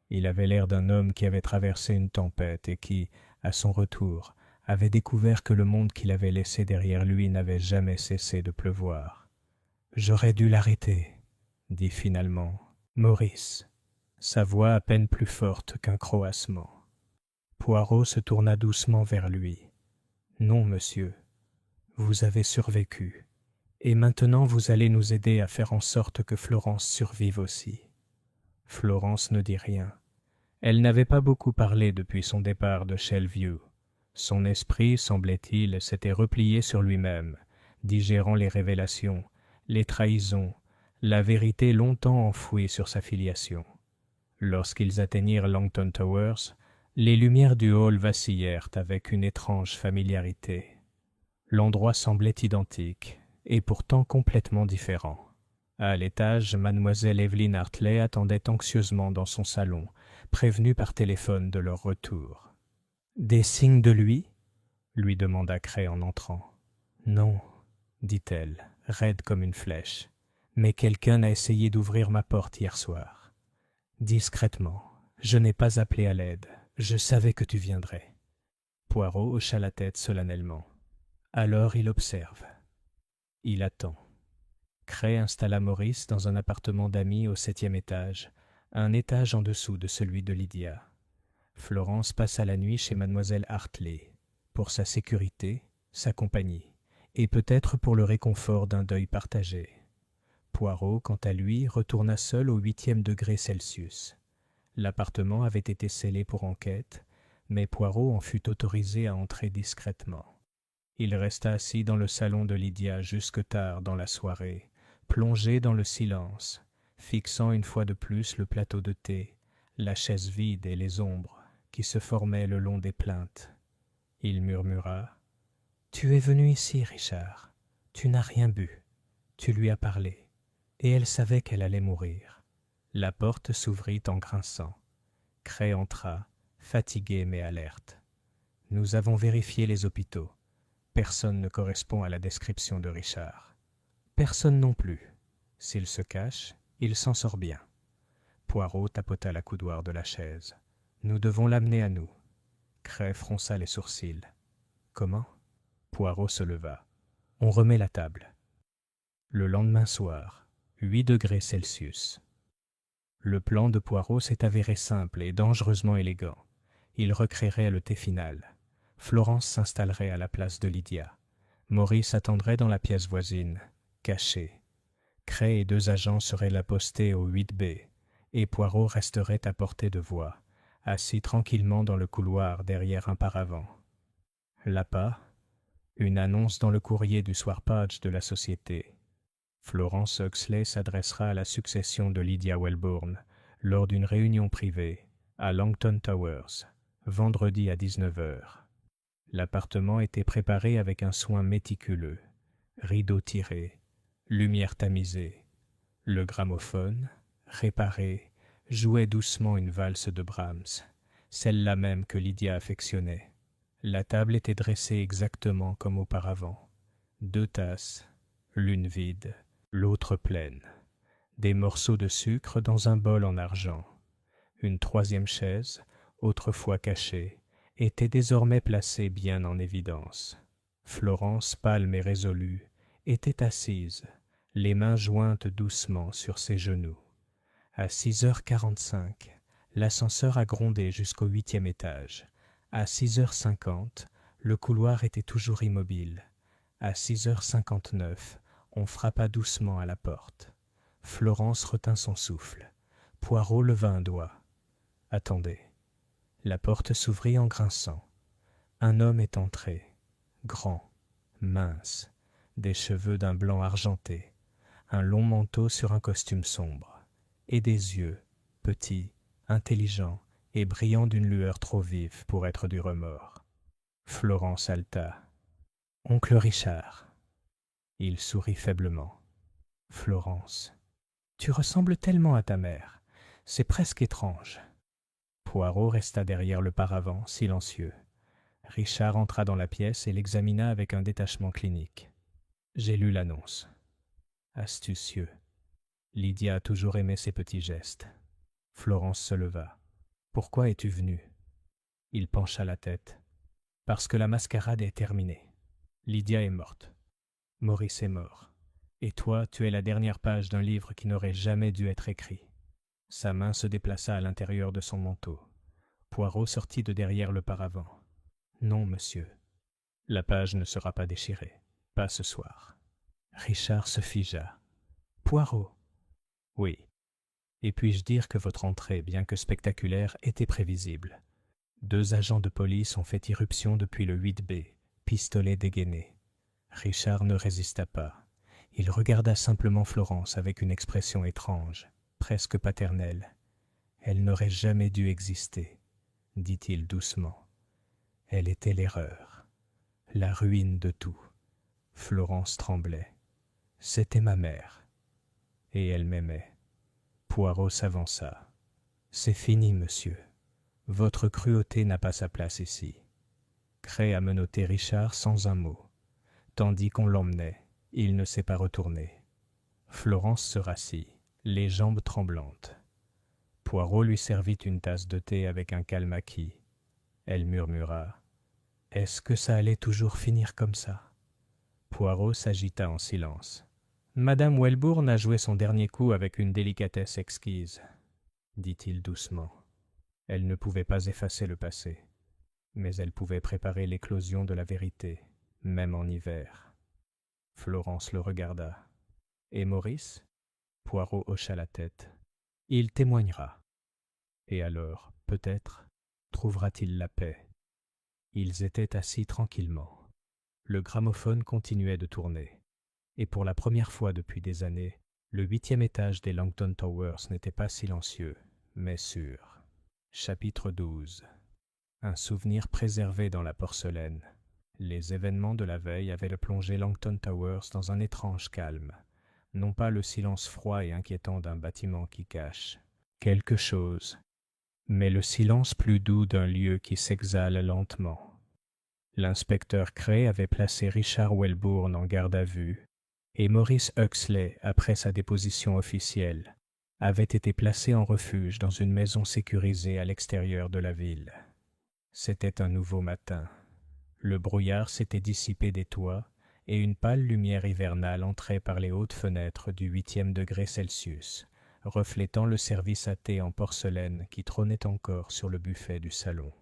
Il avait l'air d'un homme qui avait traversé une tempête et qui, à son retour, avait découvert que le monde qu'il avait laissé derrière lui n'avait jamais cessé de pleuvoir. « J'aurais dû l'arrêter, » dit finalement Maurice, sa voix à peine plus forte qu'un croassement. Poirot se tourna doucement vers lui. « Non, monsieur, vous avez survécu, et maintenant vous allez nous aider à faire en sorte que Florence survive aussi. » Florence ne dit rien. Elle n'avait pas beaucoup parlé depuis son départ de Shellview. Son esprit, semblait-il, s'était replié sur lui-même, digérant les révélations, les trahisons, la vérité longtemps enfouie sur sa filiation. Lorsqu'ils atteignirent Langton Towers, les lumières du hall vacillèrent avec une étrange familiarité. L'endroit semblait identique, et pourtant complètement différent. À l'étage, mademoiselle Evelyn Hartley attendait anxieusement dans son salon, prévenue par téléphone de leur retour. « Des signes de lui ?» lui demanda Cray en entrant. « Non, » dit-elle, raide comme une flèche, « mais quelqu'un a essayé d'ouvrir ma porte hier soir. Discrètement, je n'ai pas appelé à l'aide, je savais que tu viendrais. » Poirot hocha la tête solennellement. Alors il observe. Il attend. Cray installa Maurice dans un appartement d'amis au 7e étage, un étage en dessous de celui de Lydia. Florence passa la nuit chez mademoiselle Hartley, pour sa sécurité, sa compagnie, et peut-être pour le réconfort d'un deuil partagé. Poirot, quant à lui, retourna seul au 8e degré Celsius. L'appartement avait été scellé pour enquête, mais Poirot en fut autorisé à entrer discrètement. Il resta assis dans le salon de Lydia jusque tard dans la soirée, plongé dans le silence, fixant une fois de plus le plateau de thé, la chaise vide et les ombres qui se formaient le long des plinthes. Il murmura « Tu es venu ici, Richard. Tu n'as rien bu. Tu lui as parlé. Et elle savait qu'elle allait mourir. » La porte s'ouvrit en grinçant. Cray entra, fatigué mais alerte. « Nous avons vérifié les hôpitaux. Personne ne correspond à la description de Richard. Personne non plus. S'il se cache, il s'en sort bien. » Poirot tapota la coudoir de la chaise. « Nous devons l'amener à nous. » Cray fronça les sourcils. « Comment ?» Poirot se leva. On remet la table. Le lendemain soir, 8 degrés Celsius. Le plan de Poirot s'est avéré simple et dangereusement élégant. Il recréerait le thé final. Florence s'installerait à la place de Lydia. Maurice attendrait dans la pièce voisine, caché. Cray et 2 agents seraient là postés au 8B, et Poirot resterait à portée de voix, assis tranquillement dans le couloir derrière un paravent. L'appât, une annonce dans le courrier du Soir Page de la société. Florence Huxley s'adressera à la succession de Lydia Welbourn lors d'une réunion privée à Langton Towers, vendredi à 19h. L'appartement était préparé avec un soin méticuleux. Rideaux tirés, lumière tamisée. Le gramophone, réparé, jouait doucement une valse de Brahms, celle-là même que Lydia affectionnait. La table était dressée exactement comme auparavant. 2 tasses, l'une vide, l'autre pleine. Des morceaux de sucre dans un bol en argent. Une 3e chaise, autrefois cachée, était désormais placée bien en évidence. Florence, pâle mais résolue, était assise, les mains jointes doucement sur ses genoux. À 6h45, l'ascenseur a grondé jusqu'au 8e étage. À 6h50, le couloir était toujours immobile. À 6h59, on frappa doucement à la porte. Florence retint son souffle. Poirot leva un doigt. « Attendez. » La porte s'ouvrit en grinçant. Un homme est entré, grand, mince, des cheveux d'un blanc argenté, un long manteau sur un costume sombre, et des yeux, petits, intelligents et brillants d'une lueur trop vive pour être du remords. Florence haleta. « Oncle Richard. » Il sourit faiblement. « Florence, tu ressembles tellement à ta mère, c'est presque étrange. » Poirot resta derrière le paravent, silencieux. Richard entra dans la pièce et l'examina avec un détachement clinique. J'ai lu l'annonce. Astucieux. Lydia a toujours aimé ses petits gestes. Florence se leva. Pourquoi es-tu venue? Il pencha la tête. Parce que la mascarade est terminée. Lydia est morte. Maurice est mort. Et toi, tu es la dernière page d'un livre qui n'aurait jamais dû être écrit. Sa main se déplaça à l'intérieur de son manteau. Poirot sortit de derrière le paravent. Non, monsieur. La page ne sera pas déchirée. Pas ce soir. Richard se figea. Poirot. Oui. Et puis-je dire que votre entrée, bien que spectaculaire, était prévisible. 2 agents de police ont fait irruption depuis le 8B, pistolet dégainé. Richard ne résista pas. Il regarda simplement Florence avec une expression étrange, presque paternelle. Elle n'aurait jamais dû exister, dit-il doucement. Elle était l'erreur, la ruine de tout. Florence tremblait. C'était ma mère. Et elle m'aimait. Poirot s'avança. C'est fini, monsieur. Votre cruauté n'a pas sa place ici. Cray a menotté Richard sans un mot. Tandis qu'on l'emmenait, il ne s'est pas retourné. Florence se rassit, les jambes tremblantes. Poirot lui servit une tasse de thé avec un calme acquis. Elle murmura. « Est-ce que ça allait toujours finir comme ça ?» Poirot s'agita en silence. « Madame Welbourn a joué son dernier coup avec une délicatesse exquise, » dit-il doucement. Elle ne pouvait pas effacer le passé, mais elle pouvait préparer l'éclosion de la vérité, même en hiver. Florence le regarda. « Et Maurice ?» Poirot hocha la tête. « Il témoignera. Et alors, peut-être, trouvera-t-il la paix. » Ils étaient assis tranquillement. Le gramophone continuait de tourner. Et pour la première fois depuis des années, le 8e étage des Langton Towers n'était pas silencieux, mais sûr. Chapitre 12. Un souvenir préservé dans la porcelaine. Les événements de la veille avaient plongé Langton Towers dans un étrange calme. Non pas le silence froid et inquiétant d'un bâtiment qui cache quelque chose, mais le silence plus doux d'un lieu qui s'exhale lentement. L'inspecteur Cray avait placé Richard Welbourn en garde à vue, et Maurice Huxley, après sa déposition officielle, avait été placé en refuge dans une maison sécurisée à l'extérieur de la ville. C'était un nouveau matin. Le brouillard s'était dissipé des toits, et une pâle lumière hivernale entrait par les hautes fenêtres du 8e degré Celsius, reflétant le service à thé en porcelaine qui trônait encore sur le buffet du salon.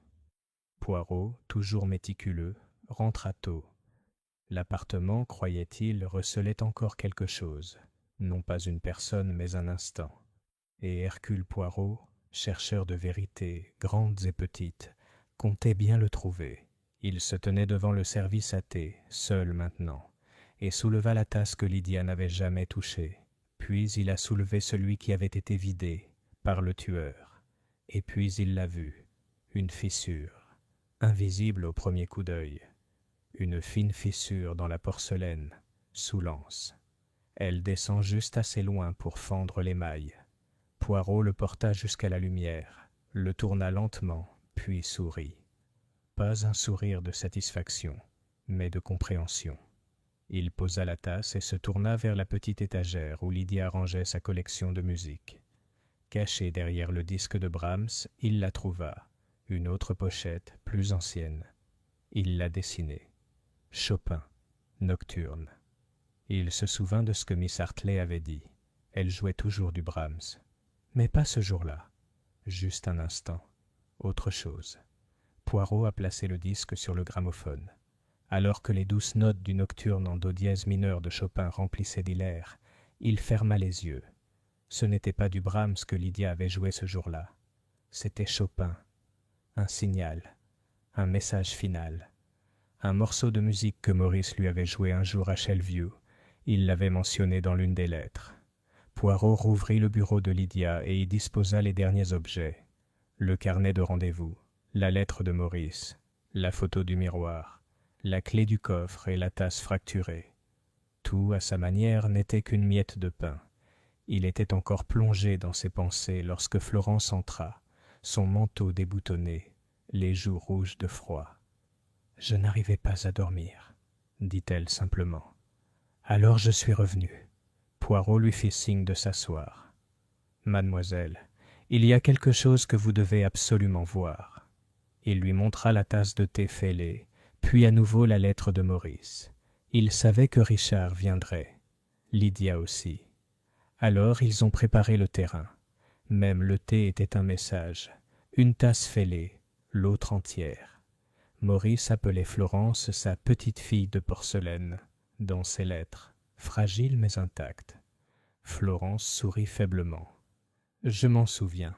Poirot, toujours méticuleux, rentra tôt. L'appartement, croyait-il, recelait encore quelque chose, non pas une personne mais un instant. Et Hercule Poirot, chercheur de vérités, grandes et petites, comptait bien le trouver. Il se tenait devant le service à thé, seul maintenant, et souleva la tasse que Lydia n'avait jamais touchée. Puis il a soulevé celui qui avait été vidé par le tueur. Et puis il l'a vu, une fissure, invisible au premier coup d'œil, une fine fissure dans la porcelaine, sous l'anse. Elle descend juste assez loin pour fendre l'émail. Poirot le porta jusqu'à la lumière, le tourna lentement, puis sourit. Pas un sourire de satisfaction, mais de compréhension. Il posa la tasse et se tourna vers la petite étagère où Lydia rangeait sa collection de musique. Cachée derrière le disque de Brahms, il la trouva, une autre pochette, plus ancienne. Il la dessinait. Chopin, nocturne. Il se souvint de ce que Miss Hartley avait dit. Elle jouait toujours du Brahms. Mais pas ce jour-là. Juste un instant. Autre chose. Poirot a placé le disque sur le gramophone. Alors que les douces notes du nocturne en do dièse mineur de Chopin remplissaient l'air, il ferma les yeux. Ce n'était pas du Brahms que Lydia avait joué ce jour-là. C'était Chopin. Un signal. Un message final. Un morceau de musique que Maurice lui avait joué un jour à Shellview. Il l'avait mentionné dans l'une des lettres. Poirot rouvrit le bureau de Lydia et y disposa les derniers objets. Le carnet de rendez-vous, la lettre de Maurice, la photo du miroir, la clé du coffre et la tasse fracturée. Tout, à sa manière, n'était qu'une miette de pain. Il était encore plongé dans ses pensées lorsque Florence entra, son manteau déboutonné, les joues rouges de froid. « Je n'arrivais pas à dormir, » dit-elle simplement. « Alors je suis revenu. » Poirot lui fit signe de s'asseoir. « Mademoiselle, il y a quelque chose que vous devez absolument voir. » Il lui montra la tasse de thé fêlée, puis à nouveau la lettre de Maurice. Il savait que Richard viendrait. Lydia aussi. Alors ils ont préparé le terrain. Même le thé était un message. Une tasse fêlée, l'autre entière. Maurice appelait Florence sa petite fille de porcelaine, dans ses lettres, fragile mais intacte. Florence sourit faiblement. Je m'en souviens.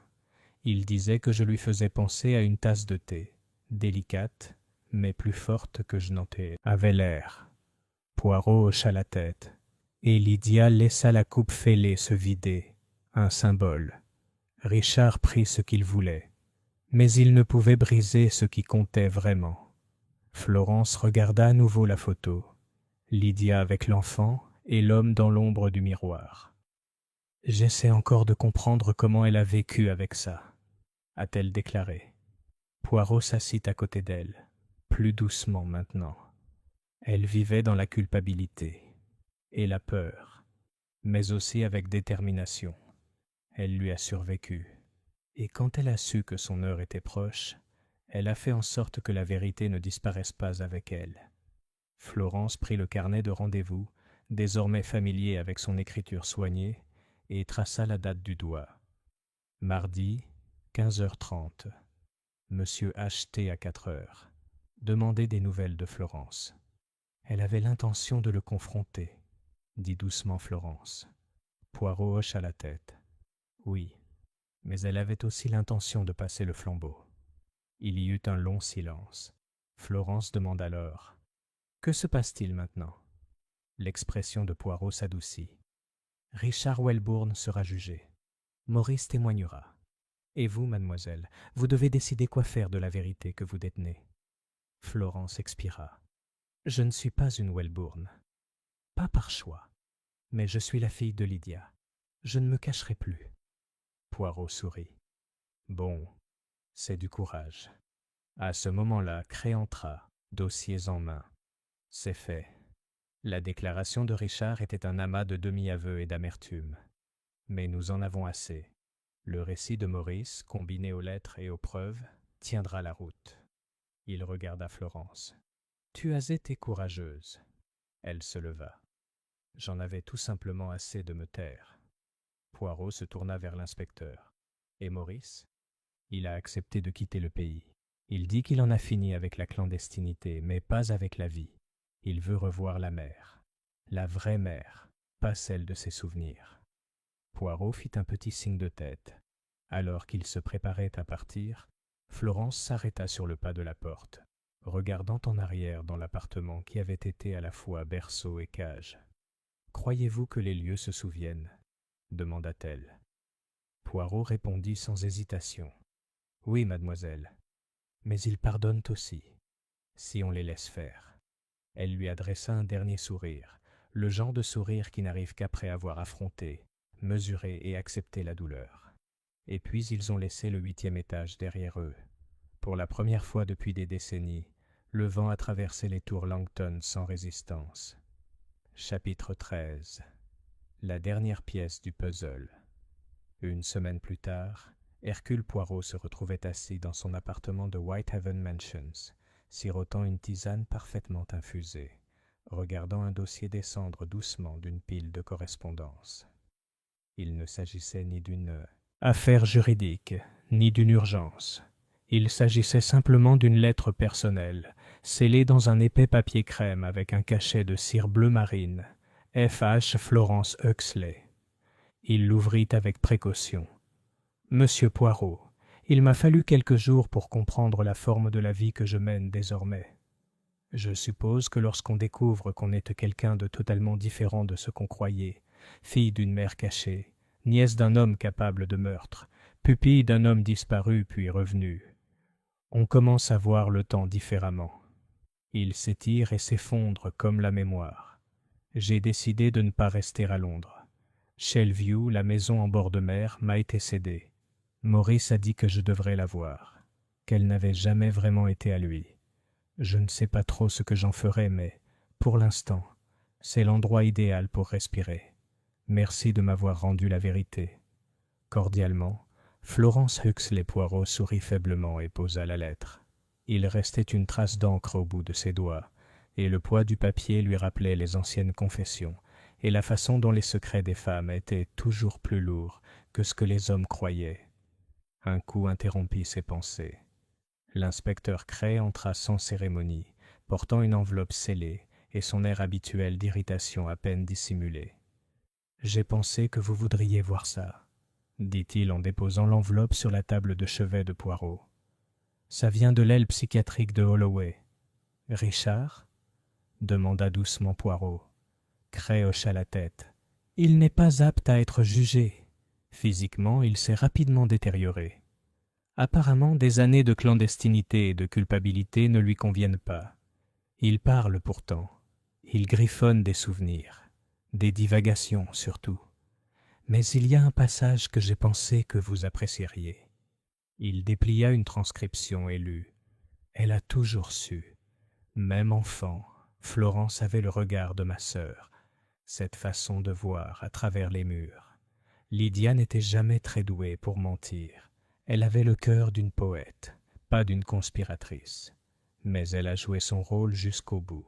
Il disait que je lui faisais penser à une tasse de thé, délicate, mais plus forte que je n'en avait l'air. Poirot hocha la tête, et Lydia laissa la coupe fêlée se vider, un symbole. Richard prit ce qu'il voulait, mais il ne pouvait briser ce qui comptait vraiment. Florence regarda à nouveau la photo, Lydia avec l'enfant et l'homme dans l'ombre du miroir. « J'essaie encore de comprendre comment elle a vécu avec ça, » a-t-elle déclaré. Poirot s'assit à côté d'elle, plus doucement maintenant. Elle vivait dans la culpabilité et la peur, mais aussi avec détermination. Elle lui a survécu. Et quand elle a su que son heure était proche, elle a fait en sorte que la vérité ne disparaisse pas avec elle. Florence prit le carnet de rendez-vous, désormais familier avec son écriture soignée, et traça la date du doigt. Mardi, 15h30. Monsieur H.T. à 4h. Demandez des nouvelles de Florence. Elle avait l'intention de le confronter, dit doucement Florence. Poirot hocha la tête. Oui, mais elle avait aussi l'intention de passer le flambeau. Il y eut un long silence. Florence demande alors « Que se passe-t-il maintenant ?» L'expression de Poirot s'adoucit. « Richard Welbourne sera jugé. Maurice témoignera. Et vous, mademoiselle, vous devez décider quoi faire de la vérité que vous détenez. » Florence expira. « Je ne suis pas une Welbourne. Pas par choix. Mais je suis la fille de Lydia. Je ne me cacherai plus. » Poirot sourit. « Bon, c'est du courage. » À ce moment-là, Cray entra, dossiers en main. C'est fait. La déclaration de Richard était un amas de demi-aveux et d'amertume. Mais nous en avons assez. Le récit de Maurice, combiné aux lettres et aux preuves, tiendra la route. Il regarda Florence. « Tu as été courageuse. Elle se leva. J'en avais tout simplement assez de me taire. Poirot se tourna vers l'inspecteur. Et Maurice? Il a accepté de quitter le pays. Il dit qu'il en a fini avec la clandestinité, mais pas avec la vie. Il veut revoir la mer. La vraie mer, pas celle de ses souvenirs. Poirot fit un petit signe de tête. Alors qu'il se préparait à partir, Florence s'arrêta sur le pas de la porte, regardant en arrière dans l'appartement qui avait été à la fois berceau et cage. « Croyez-vous que les lieux se souviennent » demanda-t-elle. Poirot répondit sans hésitation. « Oui, mademoiselle. Mais ils pardonnent aussi, si on les laisse faire. » Elle lui adressa un dernier sourire, le genre de sourire qui n'arrive qu'après avoir affronté, mesuré et accepté la douleur. Et puis ils ont laissé le 8e étage derrière eux. Pour la première fois depuis des décennies, le vent a traversé les tours Langton sans résistance. Chapitre 13. La dernière pièce du puzzle. Une semaine plus tard, Hercule Poirot se retrouvait assis dans son appartement de Whitehaven Mansions, sirotant une tisane parfaitement infusée, regardant un dossier descendre doucement d'une pile de correspondances. Il ne s'agissait ni d'une affaire juridique, ni d'une urgence. Il s'agissait simplement d'une lettre personnelle, scellée dans un épais papier crème avec un cachet de cire bleu marine, F.H. Florence Huxley. Il l'ouvrit avec précaution. « Monsieur Poirot, il m'a fallu quelques jours pour comprendre la forme de la vie que je mène désormais. Je suppose que lorsqu'on découvre qu'on est quelqu'un de totalement différent de ce qu'on croyait, fille d'une mère cachée, nièce d'un homme capable de meurtre, pupille d'un homme disparu puis revenu, on commence à voir le temps différemment. Il s'étire et s'effondre comme la mémoire. J'ai décidé de ne pas rester à Londres. Shellview, la maison en bord de mer, m'a été cédée. Maurice a dit que je devrais la voir, qu'elle n'avait jamais vraiment été à lui. Je ne sais pas trop ce que j'en ferai, mais, pour l'instant, c'est l'endroit idéal pour respirer. Merci de m'avoir rendu la vérité. Cordialement, Florence Huxley Poirot sourit faiblement et posa la lettre. Il restait une trace d'encre au bout de ses doigts, et le poids du papier lui rappelait les anciennes confessions, et la façon dont les secrets des femmes étaient toujours plus lourds que ce que les hommes croyaient. Un coup interrompit ses pensées. L'inspecteur Cray entra sans cérémonie, portant une enveloppe scellée et son air habituel d'irritation à peine dissimulé. « J'ai pensé que vous voudriez voir ça, » dit-il en déposant l'enveloppe sur la table de chevet de Poirot. « Ça vient de l'aile psychiatrique de Holloway. »« Richard ?» demanda doucement Poirot. Cray hocha la tête. « Il n'est pas apte à être jugé. » Physiquement, il s'est rapidement détérioré. Apparemment, des années de clandestinité et de culpabilité ne lui conviennent pas. Il parle pourtant. Il griffonne des souvenirs, des divagations surtout. Mais il y a un passage que j'ai pensé que vous apprécieriez. Il déplia une transcription et lut. Elle a toujours su. Même enfant, Florence avait le regard de ma sœur, cette façon de voir à travers les murs. Lydia n'était jamais très douée pour mentir. Elle avait le cœur d'une poète, pas d'une conspiratrice. Mais elle a joué son rôle jusqu'au bout.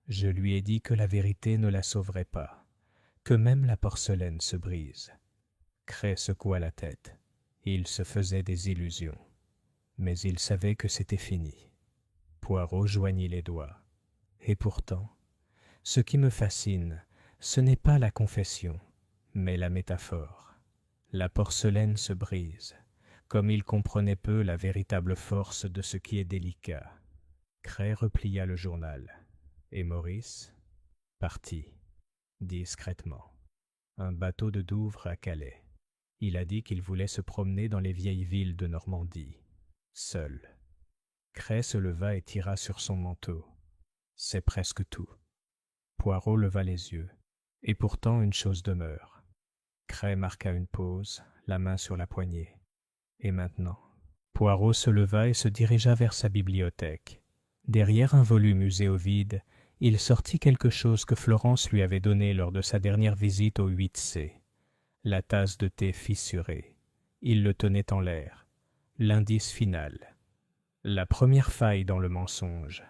Je lui ai dit que la vérité ne la sauverait pas, que même la porcelaine se brise. Cray secoua la tête. Il se faisait des illusions. Mais il savait que c'était fini. Poirot joignit les doigts. Et pourtant, ce qui me fascine, ce n'est pas la confession, mais la métaphore. La porcelaine se brise, comme il comprenait peu la véritable force de ce qui est délicat. Cray replia le journal, et Maurice partit, discrètement. Un bateau de Douvres à Calais. Il a dit qu'il voulait se promener dans les vieilles villes de Normandie, seul. Cray se leva et tira sur son manteau. C'est presque tout. Poirot leva les yeux, et pourtant une chose demeure. Cray marqua une pause, la main sur la poignée. Et maintenant? Poirot se leva et se dirigea vers sa bibliothèque. Derrière un volume usé au vide, il sortit quelque chose que Florence lui avait donné lors de sa dernière visite au 8C. La tasse de thé fissurée. Il le tenait en l'air. L'indice final. La première faille dans le mensonge.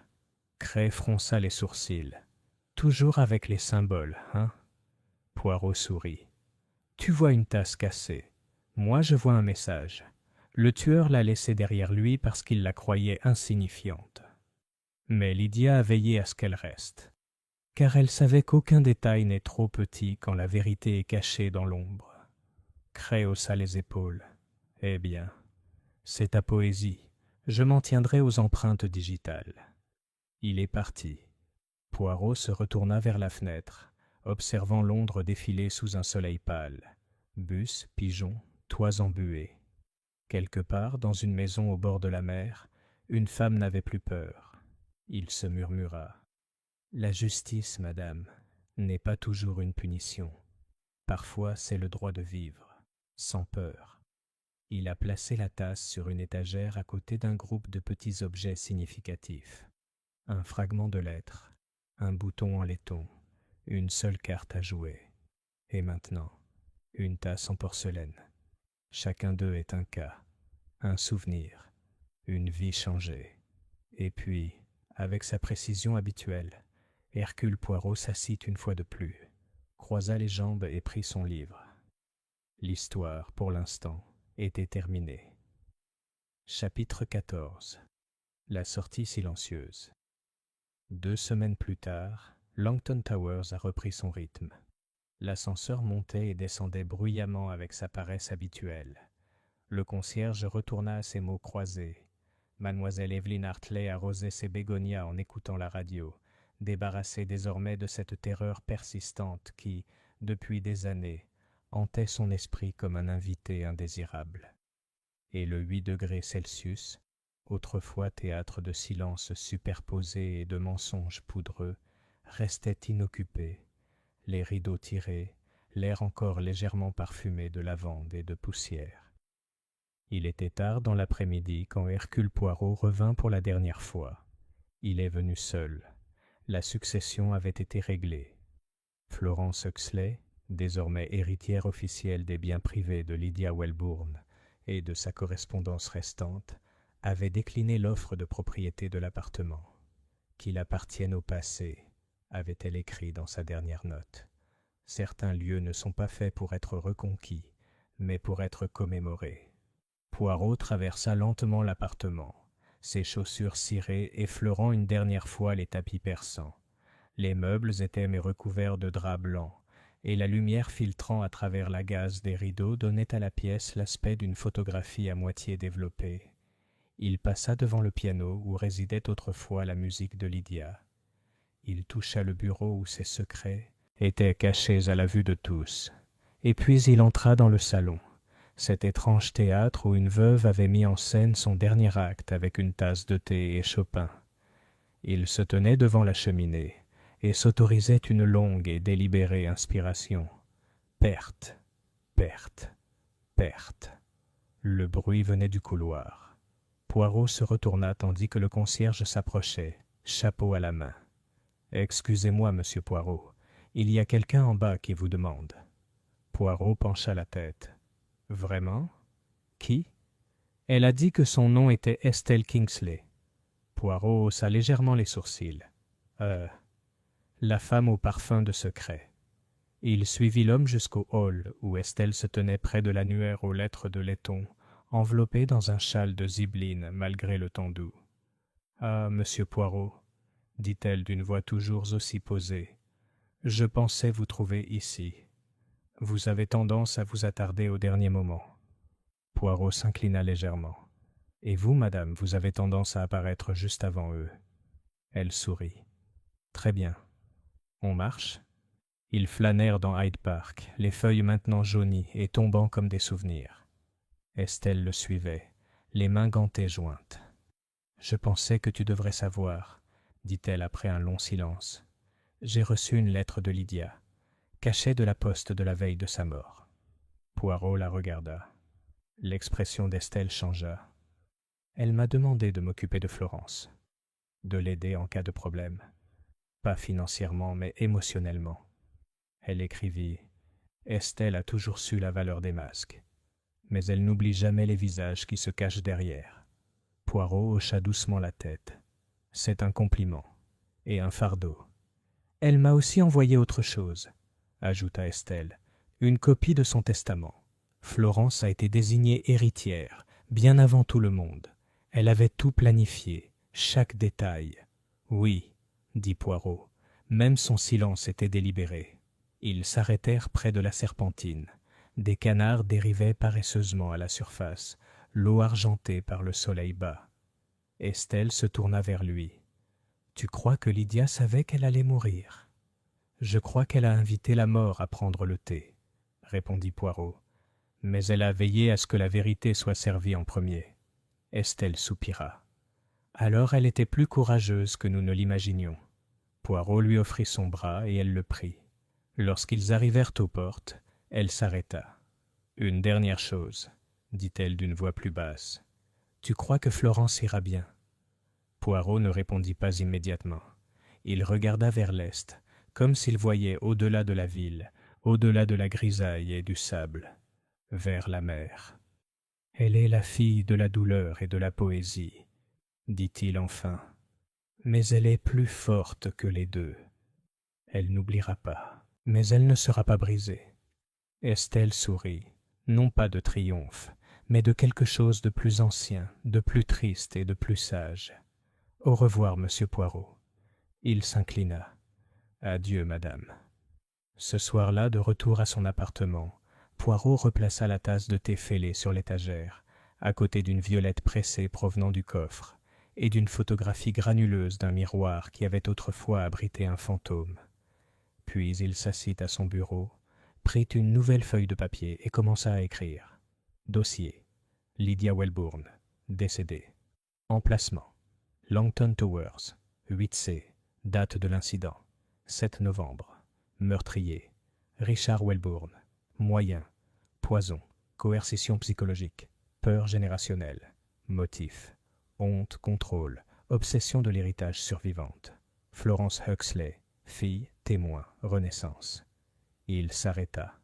Cray fronça les sourcils. toujours avec les symboles, hein? Poirot sourit. Tu vois une tasse cassée. Moi, je vois un message. Le tueur l'a laissée derrière lui parce qu'il la croyait insignifiante. Mais Lydia a veillé à ce qu'elle reste, car elle savait qu'aucun détail n'est trop petit quand la vérité est cachée dans l'ombre. Cray haussa les épaules. Eh bien, c'est ta poésie. Je m'en tiendrai aux empreintes digitales. Il est parti. Poirot se retourna vers la fenêtre, observant Londres défiler sous un soleil pâle. Bus, pigeons, toits embués. Quelque part, dans une maison au bord de la mer, une femme n'avait plus peur. Il se murmura. La justice, madame, n'est pas toujours une punition. Parfois, c'est le droit de vivre, sans peur. Il a placé la tasse sur une étagère à côté d'un groupe de petits objets significatifs. Un fragment de lettre, un bouton en laiton, une seule carte à jouer. Et maintenant, une tasse en porcelaine. Chacun d'eux est un cas, un souvenir, une vie changée. Et puis, avec sa précision habituelle, Hercule Poirot s'assit une fois de plus, croisa les jambes et prit son livre. L'histoire, pour l'instant, était terminée. Chapitre 14. La sortie silencieuse. 2 semaines plus tard, Langton Towers a repris son rythme. L'ascenseur montait et descendait bruyamment avec sa paresse habituelle. Le concierge retourna à ses mots croisés. Mademoiselle Evelyn Hartley arrosait ses bégonias en écoutant la radio, débarrassée désormais de cette terreur persistante qui, depuis des années, hantait son esprit comme un invité indésirable. Et le 8 degrés Celsius, autrefois théâtre de silences superposés et de mensonges poudreux, restait inoccupé, les rideaux tirés, l'air encore légèrement parfumé de lavande et de poussière. Il était tard dans l'après-midi quand Hercule Poirot revint pour la dernière fois. Il est venu seul. La succession avait été réglée. Florence Huxley, désormais héritière officielle des biens privés de Lydia Welbourne et de sa correspondance restante, avait décliné l'offre de propriété de l'appartement. Qu'il appartienne au passé, avait-elle écrit dans sa dernière note. Certains lieux ne sont pas faits pour être reconquis, mais pour être commémorés. Poirot traversa lentement l'appartement, ses chaussures cirées effleurant une dernière fois les tapis persans. Les meubles étaient mais recouverts de drap blanc, et la lumière filtrant à travers la gaze des rideaux donnait à la pièce l'aspect d'une photographie à moitié développée. Il passa devant le piano où résidait autrefois la musique de Lydia. Il toucha le bureau où ses secrets étaient cachés à la vue de tous, et puis il entra dans le salon, cet étrange théâtre où une veuve avait mis en scène son dernier acte avec une tasse de thé et Chopin. Il se tenait devant la cheminée et s'autorisait une longue et délibérée inspiration. Perte, perte, perte. Le bruit venait du couloir. Poirot se retourna tandis que le concierge s'approchait, chapeau à la main. « Excusez-moi, monsieur Poirot, il y a quelqu'un en bas qui vous demande. » Poirot pencha la tête. « Vraiment? Qui? » Elle a dit que son nom était Estelle Kingsley. Poirot haussa légèrement les sourcils. La femme au parfum de secret. Il suivit l'homme jusqu'au hall où Estelle se tenait près de l'annuaire aux lettres de laiton, enveloppée dans un châle de zibeline malgré le temps doux. « Ah, monsieur Poirot, dit-elle d'une voix toujours aussi posée, je pensais vous trouver ici. Vous avez tendance à vous attarder au dernier moment. » Poirot s'inclina légèrement. « Et vous, madame, vous avez tendance à apparaître juste avant eux. » Elle sourit. « Très bien. On marche ?» Ils flânèrent dans Hyde Park, les feuilles maintenant jaunies et tombant comme des souvenirs. Estelle le suivait, les mains gantées jointes. « Je pensais que tu devrais savoir, » dit-elle après un long silence. « J'ai reçu une lettre de Lydia, cachée de la poste de la veille de sa mort. » Poirot la regarda. L'expression d'Estelle changea. « Elle m'a demandé de m'occuper de Florence, de l'aider en cas de problème. Pas financièrement, mais émotionnellement. » Elle écrivit « Estelle a toujours su la valeur des masques, mais elle n'oublie jamais les visages qui se cachent derrière. » Poirot hocha doucement la tête. « C'est un compliment et un fardeau. Elle m'a aussi envoyé autre chose, ajouta Estelle, une copie de son testament. Florence a été désignée héritière, bien avant tout le monde. Elle avait tout planifié, chaque détail. Oui, dit Poirot, même son silence était délibéré. Ils s'arrêtèrent près de la serpentine. Des canards dérivaient paresseusement à la surface, l'eau argentée par le soleil bas. Estelle se tourna vers lui. « Tu crois que Lydia savait qu'elle allait mourir ?»« Je crois qu'elle a invité la mort à prendre le thé, » répondit Poirot. « Mais elle a veillé à ce que la vérité soit servie en premier. » Estelle soupira. « Alors elle était plus courageuse que nous ne l'imaginions. » Poirot lui offrit son bras et elle le prit. Lorsqu'ils arrivèrent aux portes, elle s'arrêta. « Une dernière chose, » dit-elle d'une voix plus basse. « Tu crois que Florence ira bien ?» Poirot ne répondit pas immédiatement. Il regarda vers l'est, comme s'il voyait au-delà de la ville, au-delà de la grisaille et du sable, vers la mer. « Elle est la fille de la douleur et de la poésie, » dit-il enfin. « Mais elle est plus forte que les deux. Elle n'oubliera pas, mais elle ne sera pas brisée. » Estelle sourit, non pas de triomphe, mais de quelque chose de plus ancien, de plus triste et de plus sage. « Au revoir, monsieur Poirot. » Il s'inclina. « Adieu, madame. » Ce soir-là, de retour à son appartement, Poirot replaça la tasse de thé fêlée sur l'étagère, à côté d'une violette pressée provenant du coffre, et d'une photographie granuleuse d'un miroir qui avait autrefois abrité un fantôme. Puis il s'assit à son bureau, prit une nouvelle feuille de papier et commença à écrire. Dossier. Lydia Welbourne, décédée. Emplacement. Langton Towers, 8C. Date de l'incident. 7 novembre. Meurtrier. Richard Welbourne. Moyen. Poison. Coercition psychologique. Peur générationnelle. Motif. Honte, contrôle. Obsession de l'héritage survivante. Florence Huxley. Fille, témoin, renaissance. Il s'arrêta.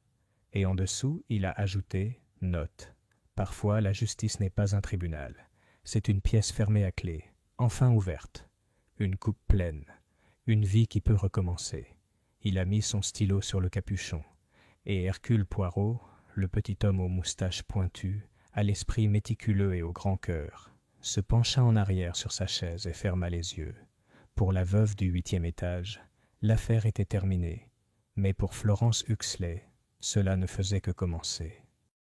Et en dessous, il a ajouté « Note. Parfois, la justice n'est pas un tribunal. C'est une pièce fermée à clé, enfin ouverte. Une coupe pleine. Une vie qui peut recommencer. » Il a mis son stylo sur le capuchon. Et Hercule Poirot, le petit homme aux moustaches pointues, à l'esprit méticuleux et au grand cœur, se pencha en arrière sur sa chaise et ferma les yeux. Pour la veuve du 8e étage, l'affaire était terminée. Mais pour Florence Huxley, cela ne faisait que commencer.